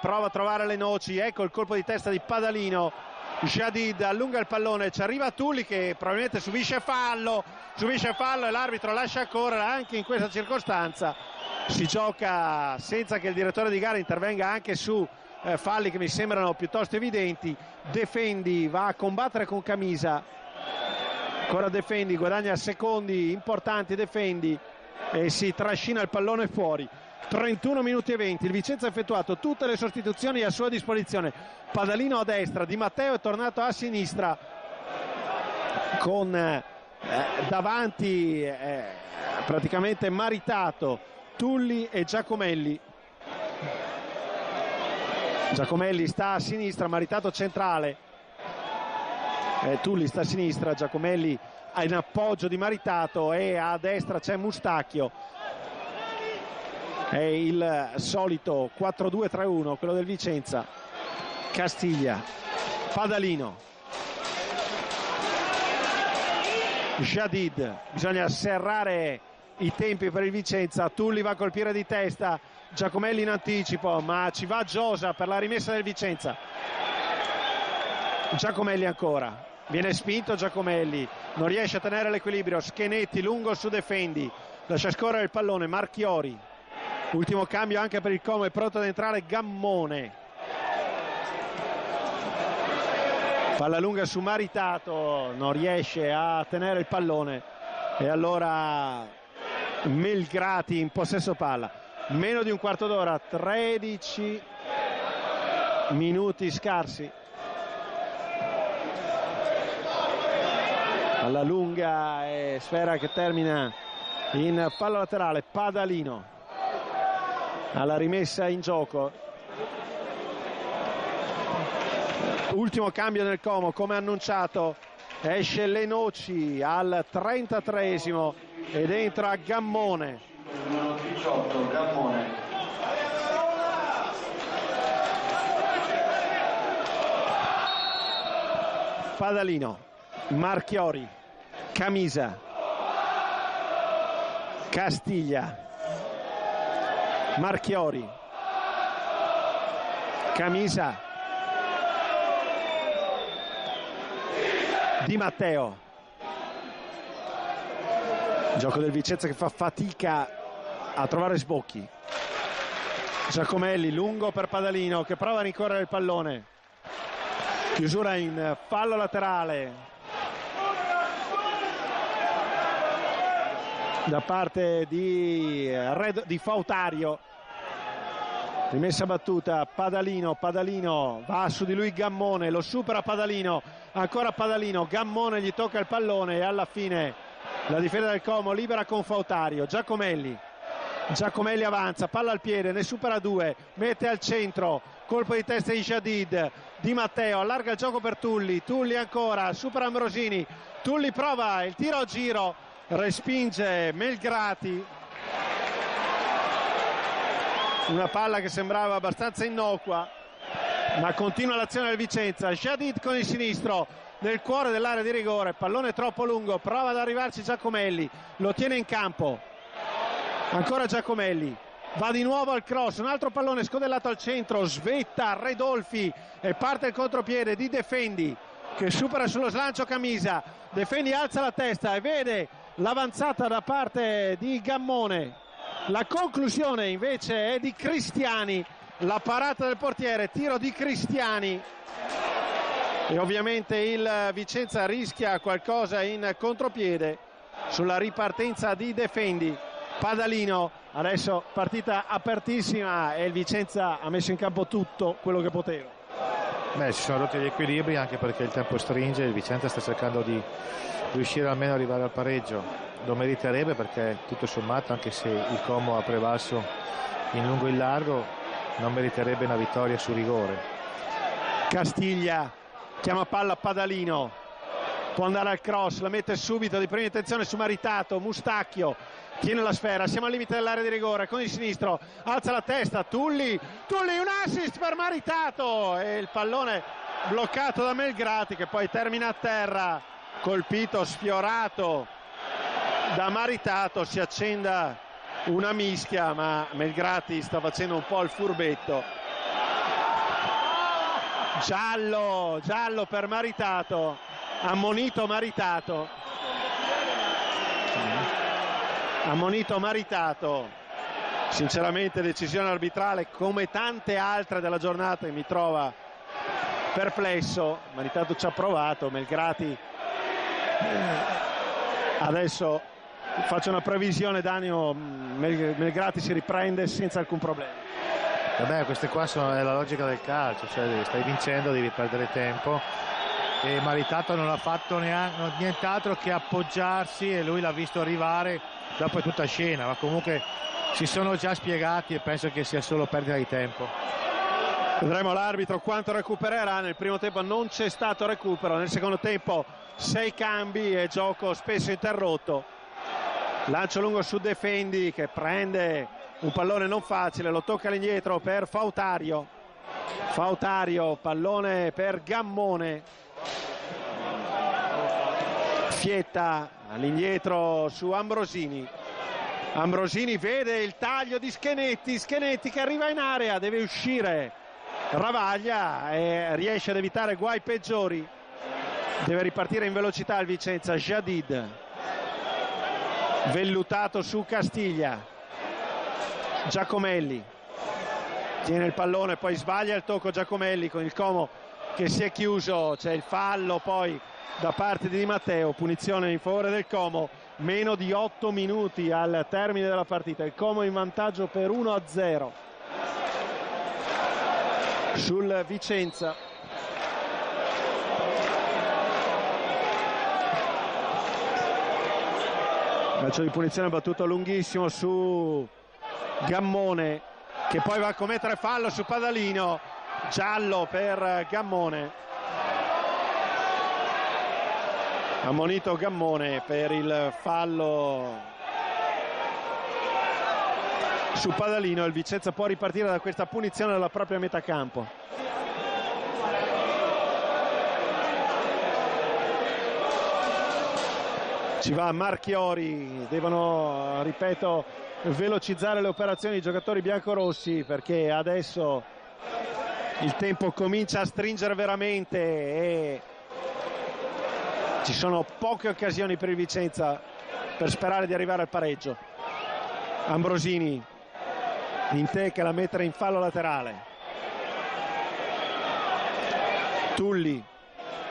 prova a trovare le Noci, ecco il colpo di testa di Padalino, Jadid allunga il pallone, ci arriva Tulli che probabilmente subisce fallo e l'arbitro lascia correre. Anche in questa circostanza si gioca senza che il direttore di gara intervenga anche su falli che mi sembrano piuttosto evidenti. Defendi va a combattere con Camisa, ancora Defendi, guadagna secondi importanti Defendi e si trascina il pallone fuori. 31 minuti e 20, il Vicenza ha effettuato tutte le sostituzioni a sua disposizione. Padalino a destra, Di Matteo è tornato a sinistra con davanti praticamente maritato Tulli e Giacomelli. Giacomelli sta a sinistra, maritato centrale, Tulli sta a sinistra, Giacomelli in appoggio di maritato e a destra c'è Mustacchio. È il solito 4-2-3-1 quello del Vicenza. Castiglia, Padalino, Jadid, bisogna serrare i tempi per il Vicenza. Tulli va a colpire di testa, Giacomelli in anticipo ma ci va Giosa per la rimessa del Vicenza. Giacomelli ancora, viene spinto Giacomelli, non riesce a tenere l'equilibrio. Schenetti lungo su Defendi, lascia scorrere il pallone. Marchiori, ultimo cambio anche per il Como, è pronto ad entrare Gammone, palla lunga su Maritato, non riesce a tenere il pallone e allora Melgrati in possesso palla. Meno di un quarto d'ora, 13 minuti scarsi. Alla lunga sfera che termina in fallo laterale. Padalino alla rimessa in gioco. Ultimo cambio nel Como, come annunciato esce Le Noci al 33esimo ed entra Gammone. Numero 18, Gammone. Padalino, Marchiori, Camisa, Castiglia, Marchiori, Camisa, Di Matteo. Gioco del Vicenza che fa fatica a trovare sbocchi. Giacomelli lungo per Padalino che prova a rincorrere il pallone. Chiusura in fallo laterale. da parte di Fautario. Rimessa battuta, Padalino va su di lui Gammone, lo supera Padalino, ancora Padalino, Gammone gli tocca il pallone e alla fine la difesa del Como libera con Fautario. Giacomelli avanza, palla al piede, ne supera due, mette al centro, colpo di testa di Jadid, Di Matteo allarga il gioco per Tulli ancora, supera Ambrosini, Tulli prova il tiro a giro, respinge Melgrati. Una palla che sembrava abbastanza innocua, ma continua l'azione del Vicenza. Jadid con il sinistro nel cuore dell'area di rigore, pallone troppo lungo, prova ad arrivarci Giacomelli, lo tiene in campo, ancora Giacomelli, va di nuovo al cross, un altro pallone scodellato al centro, svetta Redolfi e parte il contropiede di Defendi che supera sullo slancio Camisa. Defendi alza la testa e vede l'avanzata da parte di Gammone. La conclusione invece è di Cristiani, la parata del portiere, tiro di Cristiani e ovviamente il Vicenza rischia qualcosa in contropiede sulla ripartenza di Defendi. Padalino, adesso partita apertissima e il Vicenza ha messo in campo tutto quello che poteva. Si sono rotti gli equilibri anche perché il tempo stringe, il Vicenza sta cercando di riuscire almeno ad arrivare al pareggio. Lo meriterebbe perché tutto sommato, anche se il Como ha prevalso in lungo e in largo, non meriterebbe una vittoria su rigore. Castiglia chiama palla Padalino, può andare al cross, la mette subito di prima intenzione su Maritato, Mustacchio tiene la sfera, siamo al limite dell'area di rigore, con il sinistro alza la testa, Tulli, un assist per Maritato e il pallone bloccato da Melgrati che poi termina a terra, colpito, sfiorato da Maritato. Si accenda una mischia ma Melgrati sta facendo un po' il furbetto. Giallo per Maritato, ammonito Maritato. Sinceramente decisione arbitrale come tante altre della giornata che mi trova perplesso. Maritato ci ha provato, Melgrati adesso faccio una previsione, Danio, Melgrati si riprende senza alcun problema. Queste qua è la logica del calcio, cioè stai vincendo, devi perdere tempo e Maritato non ha fatto nient'altro che appoggiarsi e lui l'ha visto arrivare, dopo è tutta scena, ma comunque si sono già spiegati e penso che sia solo perdita di tempo. Vedremo l'arbitro quanto recupererà. Nel primo tempo non c'è stato recupero, nel secondo tempo 6 cambi e gioco spesso interrotto. Lancio lungo su Defendi che prende un pallone non facile, lo tocca all'indietro per Fautario, pallone per Gammone, Fietta all'indietro su Ambrosini vede il taglio di Schenetti che arriva in area, deve uscire Ravaglia e riesce ad evitare guai peggiori. Deve ripartire in velocità il Vicenza. Jadid vellutato su Castiglia, Giacomelli tiene il pallone, poi sbaglia il tocco Giacomelli con il Como che si è chiuso, c'è il fallo poi da parte di Di Matteo, punizione in favore del Como. Meno di 8 minuti al termine della partita, il Como in vantaggio per 1-0 sul Vicenza. Calcio di punizione battuto lunghissimo su Gammone che poi va a commettere fallo su Padalino, giallo per Gammone, ammonito Gammone per il fallo su Padalino. Il Vicenza può ripartire da questa punizione dalla propria metà campo. Ci va Marchiori, devono, ripeto, velocizzare le operazioni i giocatori biancorossi perché adesso il tempo comincia a stringere veramente e ci sono poche occasioni per il Vicenza per sperare di arrivare al pareggio. Ambrosini in tecca la mettere in fallo laterale, Tulli,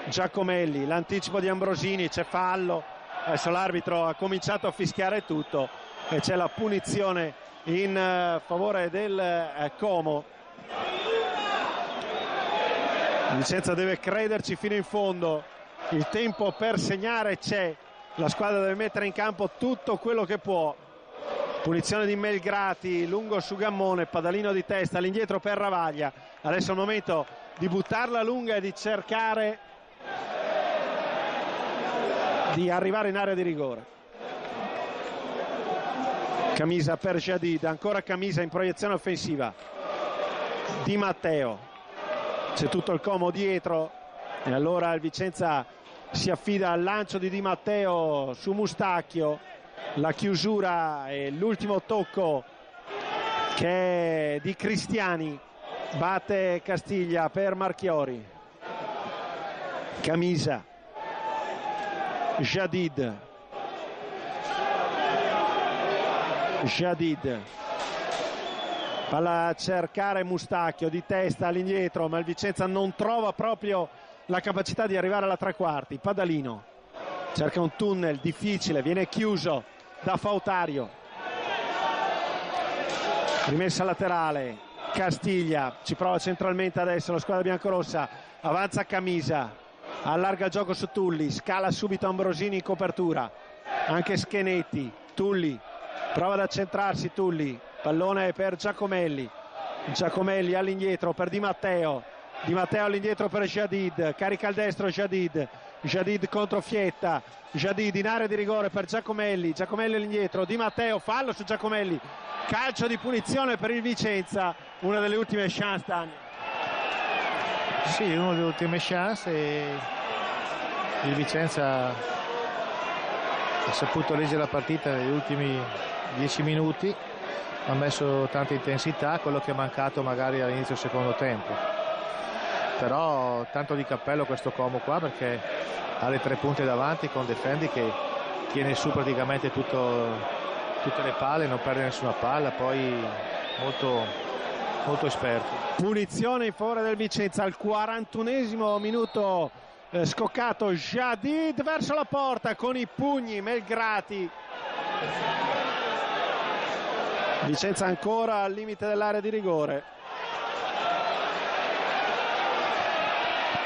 Giacomelli, l'anticipo di Ambrosini, c'è fallo Adesso l'arbitro ha cominciato a fischiare tutto e c'è la punizione in favore del Como. Vicenza deve crederci fino in fondo, il tempo per segnare c'è, la squadra deve mettere in campo tutto quello che può. Punizione di Melgrati, lungo su Gammone, Padalino di testa, all'indietro per Ravaglia. Adesso è il momento di buttarla lunga e di cercare di arrivare in area di rigore. Camisa per Jadid, ancora Camisa in proiezione offensiva. Di Matteo, c'è tutto il Como dietro e allora il Vicenza si affida al lancio di Di Matteo su Mustacchio. La chiusura e l'ultimo tocco che è di Cristiani, batte Castiglia per Marchiori. Camisa, Jadid, palla a cercare Mustacchio di testa all'indietro, ma il Vicenza non trova proprio la capacità di arrivare alla tre quarti. Padalino cerca un tunnel difficile, viene chiuso da Fautario. Rimessa laterale, Castiglia ci prova centralmente adesso la squadra biancorossa, avanza Camisa, allarga il gioco su Tulli, scala subito Ambrosini in copertura, anche Schenetti. Tulli prova ad accentrarsi, Tulli, pallone per Giacomelli all'indietro per Di Matteo all'indietro per Jadid, carica il destro Jadid contro Fietta, Jadid in area di rigore per Giacomelli all'indietro, Di Matteo, fallo su Giacomelli, calcio di punizione per il Vicenza, una delle ultime chance, Dani. Sì, una delle ultime chance e il Vicenza ha saputo leggere la partita negli ultimi 10 minuti, ha messo tanta intensità, quello che è mancato magari all'inizio del secondo tempo. Però tanto di cappello questo Como qua, perché ha le tre punte davanti con Defendi che tiene su praticamente tutte le palle, non perde nessuna palla, poi molto esperto. Punizione in favore del Vicenza al 41esimo minuto, scoccato Jadid verso la porta con i pugni Melgrati. Vicenza ancora al limite dell'area di rigore.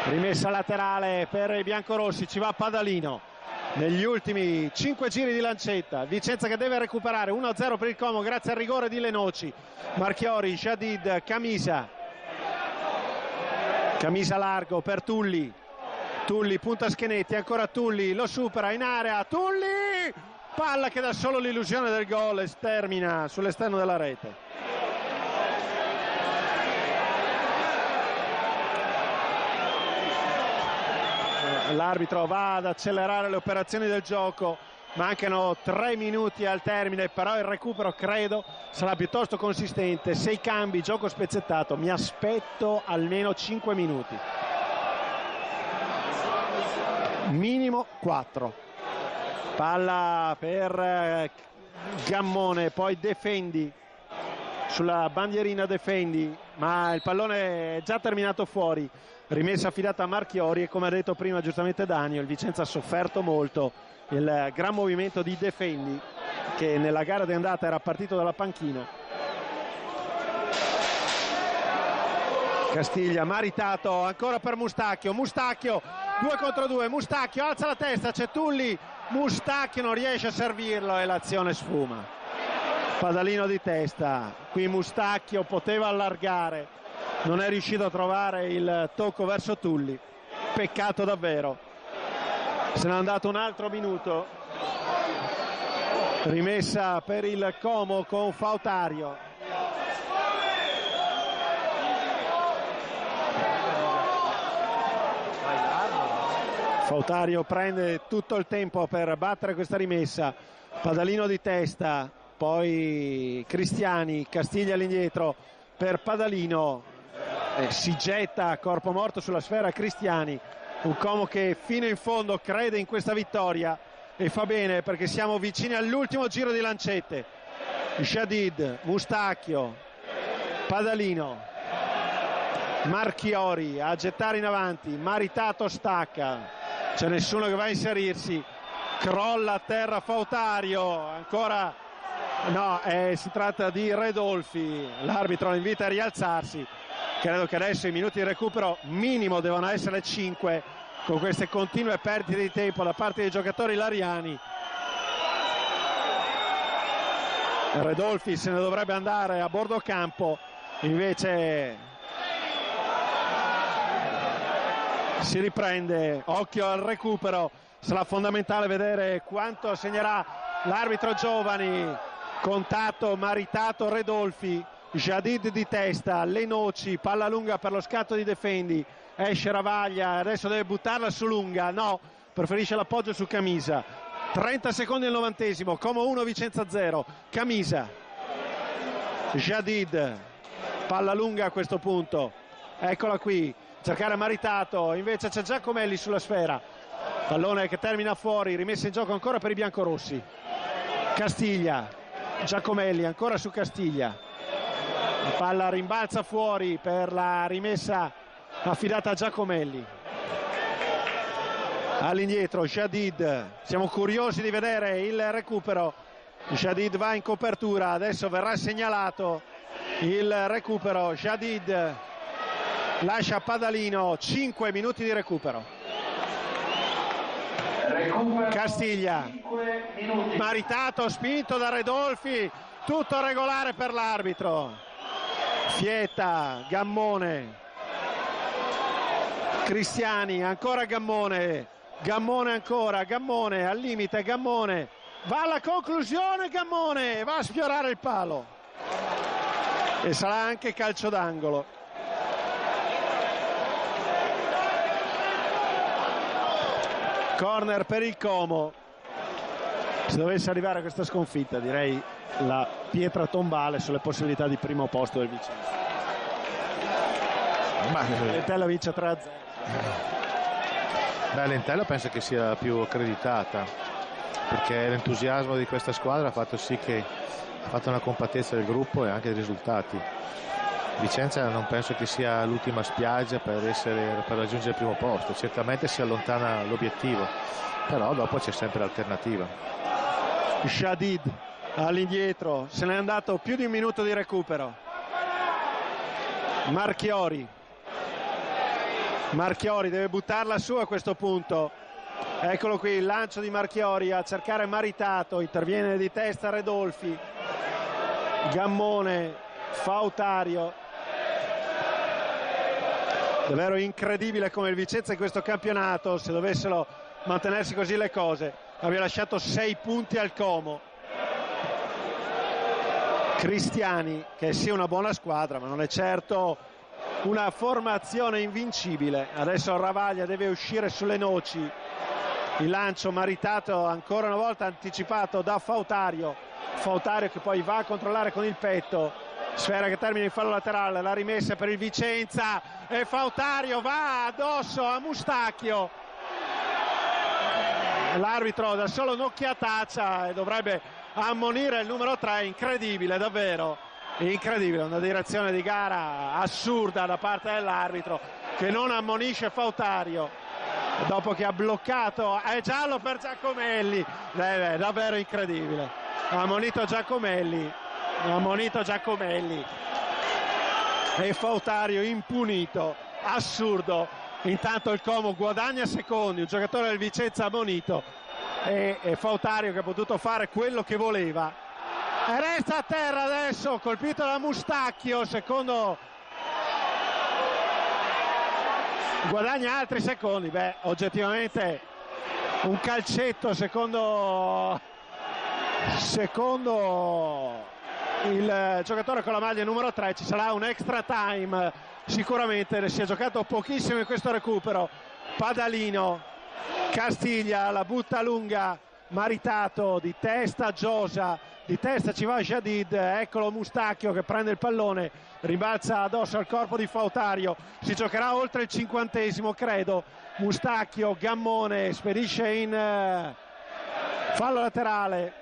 Rimessa laterale per i biancorossi, ci va Padalino negli ultimi 5 giri di lancetta. Vicenza che deve recuperare 1-0 per il Como grazie al rigore di Lenoci. Marchiori, Jadid, Camisa largo per Tulli, punta Schenetti, ancora Tulli, lo supera in area, Tulli, palla che dà solo l'illusione del gol e termina sull'esterno della rete. L'arbitro va ad accelerare le operazioni del gioco, mancano 3 minuti al termine, però il recupero credo sarà piuttosto consistente. 6 cambi, gioco spezzettato, mi aspetto almeno 5 minuti, minimo 4. Palla per Gammone, poi Defendi sulla bandierina, Defendi, ma il pallone è già terminato fuori. Rimessa affidata a Marchiori e come ha detto prima giustamente Danio, il Vicenza ha sofferto molto il gran movimento di Defendi che nella gara di andata era partito dalla panchina. Castiglia, maritato ancora per Mustacchio, 2 contro 2, Mustacchio alza la testa, c'è Tulli, Mustacchio non riesce a servirlo e l'azione sfuma. Padalino di testa, qui Mustacchio poteva allargare, non è riuscito a trovare il tocco verso Tulli, peccato davvero. Se n'è andato un altro minuto. Rimessa per il Como con Fautario. Fautario prende tutto il tempo per battere questa rimessa. Padalino di testa, poi Cristiani, Castiglia all'indietro per Padalino. Si getta a corpo morto sulla sfera Cristiani, un Como che fino in fondo crede in questa vittoria e fa bene perché siamo vicini all'ultimo giro di lancette. Jadid, Mustacchio, Padalino, Marchiori a gettare in avanti, maritato stacca, c'è nessuno che va a inserirsi, crolla a terra Fautario, ancora no, si tratta di Redolfi, l'arbitro lo invita a rialzarsi. Credo che adesso i minuti di recupero minimo devono essere 5 con queste continue perdite di tempo da parte dei giocatori lariani. Redolfi se ne dovrebbe andare a bordo campo, invece si riprende. Occhio al recupero, sarà fondamentale vedere quanto segnerà l'arbitro Giovani. Contatto maritato Redolfi, Jadid di testa, le noci, palla lunga per lo scatto di Defendi, esce Ravaglia, adesso deve buttarla su lunga, no, preferisce l'appoggio su Camisa. 30 secondi al 90esimo, Como 1 Vicenza 0, Camisa, Jadid, palla lunga a questo punto, eccola qui, cercare maritato, invece c'è Giacomelli sulla sfera, pallone che termina fuori, rimessa in gioco ancora per i biancorossi. Castiglia, Giacomelli ancora su Castiglia, la palla rimbalza fuori per la rimessa affidata a Giacomelli. All'indietro Jadid, siamo curiosi di vedere il recupero. Jadid va in copertura, adesso verrà segnalato il recupero. Jadid lascia Padalino, 5 minuti di recupero. Castiglia, maritato, spinto da Redolfi, tutto regolare per l'arbitro. Fieta, Gammone, Cristiani, ancora Gammone, Gammone ancora, Gammone al limite, Gammone va alla conclusione, Gammone va a sfiorare il palo e sarà anche calcio d'angolo. Corner per il Como. Se dovesse arrivare a questa sconfitta, direi la pietra tombale sulle possibilità di primo posto del Vicenza. L'Entella vince 3-0. Beh, l'Entella penso che sia più accreditata, perché l'entusiasmo di questa squadra ha fatto sì che ha fatto una compattezza del gruppo e anche dei risultati. Vicenza non penso che sia l'ultima spiaggia per raggiungere il primo posto, certamente si allontana l'obiettivo, però dopo c'è sempre l'alternativa. Jadid all'indietro, se n'è andato più di un minuto di recupero. Marchiori deve buttarla su a questo punto, eccolo qui il lancio di Marchiori a cercare maritato, interviene di testa Redolfi, Gammone, Fautario. Davvero incredibile come il Vicenza in questo campionato, se dovessero mantenersi così le cose, abbia lasciato 6 punti al Como. Cristiani, che sia una buona squadra, ma non è certo una formazione invincibile. Adesso Ravaglia deve uscire sulle noci, il lancio maritato ancora una volta anticipato da Fautario che poi va a controllare con il petto, sfera che termina in fallo laterale, la rimessa per il Vicenza e Fautario va addosso a Mustacchio. L'arbitro da solo un'occhiataccia e dovrebbe ammonire il numero 3. Incredibile, davvero incredibile, una direzione di gara assurda da parte dell'arbitro che non ammonisce Fautario dopo che ha bloccato. È giallo per Giacomelli, davvero incredibile, ha ammonito Giacomelli e Fautario impunito, assurdo. Intanto il Como guadagna secondi, un giocatore del Vicenza ammonito e Fautario che ha potuto fare quello che voleva e resta a terra adesso, colpito da Mustacchio, secondo, guadagna altri secondi. Beh, oggettivamente un calcetto secondo il giocatore con la maglia numero 3. Ci sarà un extra time sicuramente, si è giocato pochissimo in questo recupero. Padalino, Castiglia la butta lunga, maritato di testa Giosa, di testa ci va Jadid, eccolo Mustacchio che prende il pallone, ribalza addosso al corpo di Fautario, si giocherà oltre il 50esimo credo. Mustacchio, Gammone spedisce in fallo laterale,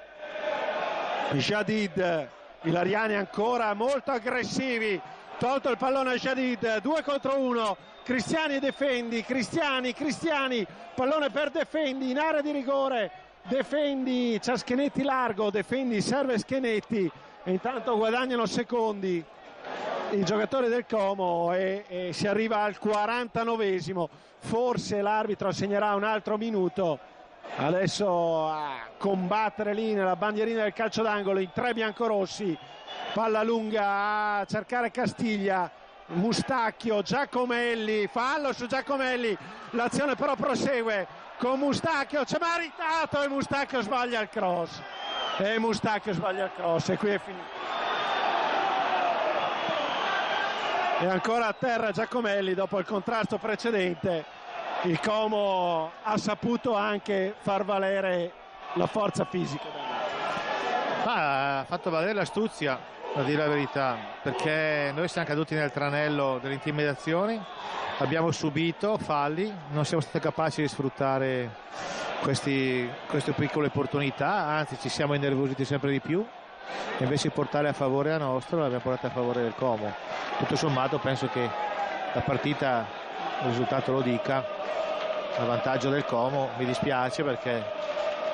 Jadid, i lariani ancora molto aggressivi, tolto il pallone a Jadid, 2 contro 1, Cristiani e Defendi, Cristiani, pallone per Defendi in area di rigore, Defendi, c'è Schenetti largo, Defendi serve Schenetti e intanto guadagnano secondi i giocatori del Como e si arriva al 49esimo. Forse l'arbitro assegnerà un altro minuto. Adesso a combattere lì nella bandierina del calcio d'angolo in 3 biancorossi, palla lunga a cercare Castiglia, Mustacchio, Giacomelli, fallo su Giacomelli, l'azione però prosegue con Mustacchio, c'è meritato e Mustacchio sbaglia il cross e qui è finito. E ancora a terra Giacomelli dopo il contrasto precedente. Il Como ha saputo anche far valere la forza fisica. Ha fatto valere l'astuzia, a dire la verità, perché noi siamo caduti nel tranello delle intimidazioni, abbiamo subito falli, non siamo stati capaci di sfruttare queste piccole opportunità, anzi ci siamo innervositi sempre di più, e invece di portare a favore la nostra l'abbiamo portata a favore del Como. Tutto sommato penso che la partita, il risultato lo dica, a vantaggio del Como. Mi dispiace perché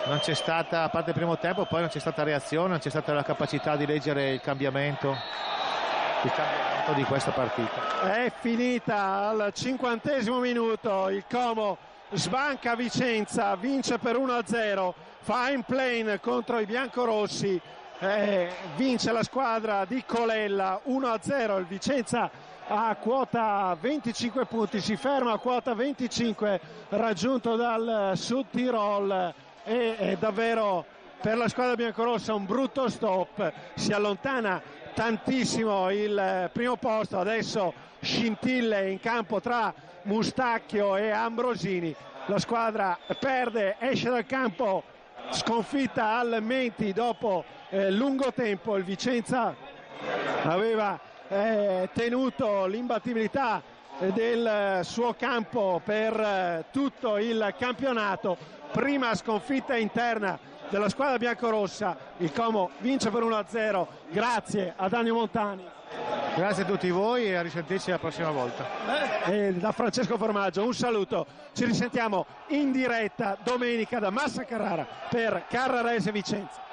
non c'è stata, a parte il primo tempo, poi non c'è stata reazione, non c'è stata la capacità di leggere il cambiamento di questa partita. È finita al 50esimo minuto, il Como sbanca Vicenza, vince per 1-0, fine play contro i biancorossi, vince la squadra di Colella 1-0. Il Vicenza a quota 25 punti, si ferma a quota 25, raggiunto dal Sud Tirol, e è davvero per la squadra biancorossa un brutto stop, si allontana tantissimo il primo posto. Adesso scintille in campo tra Mustacchio e Ambrosini, la squadra perde, esce dal campo sconfitta al Menti dopo lungo tempo. Il Vicenza aveva tenuto l'imbattibilità del suo campo per tutto il campionato. Prima sconfitta interna della squadra biancorossa, il Como vince per 1-0. Grazie a Daniel Montani, grazie a tutti voi e a risentirci la prossima volta. E da Francesco Formaggio un saluto, ci risentiamo in diretta domenica da Massa Carrara per Carrarese Vicenza.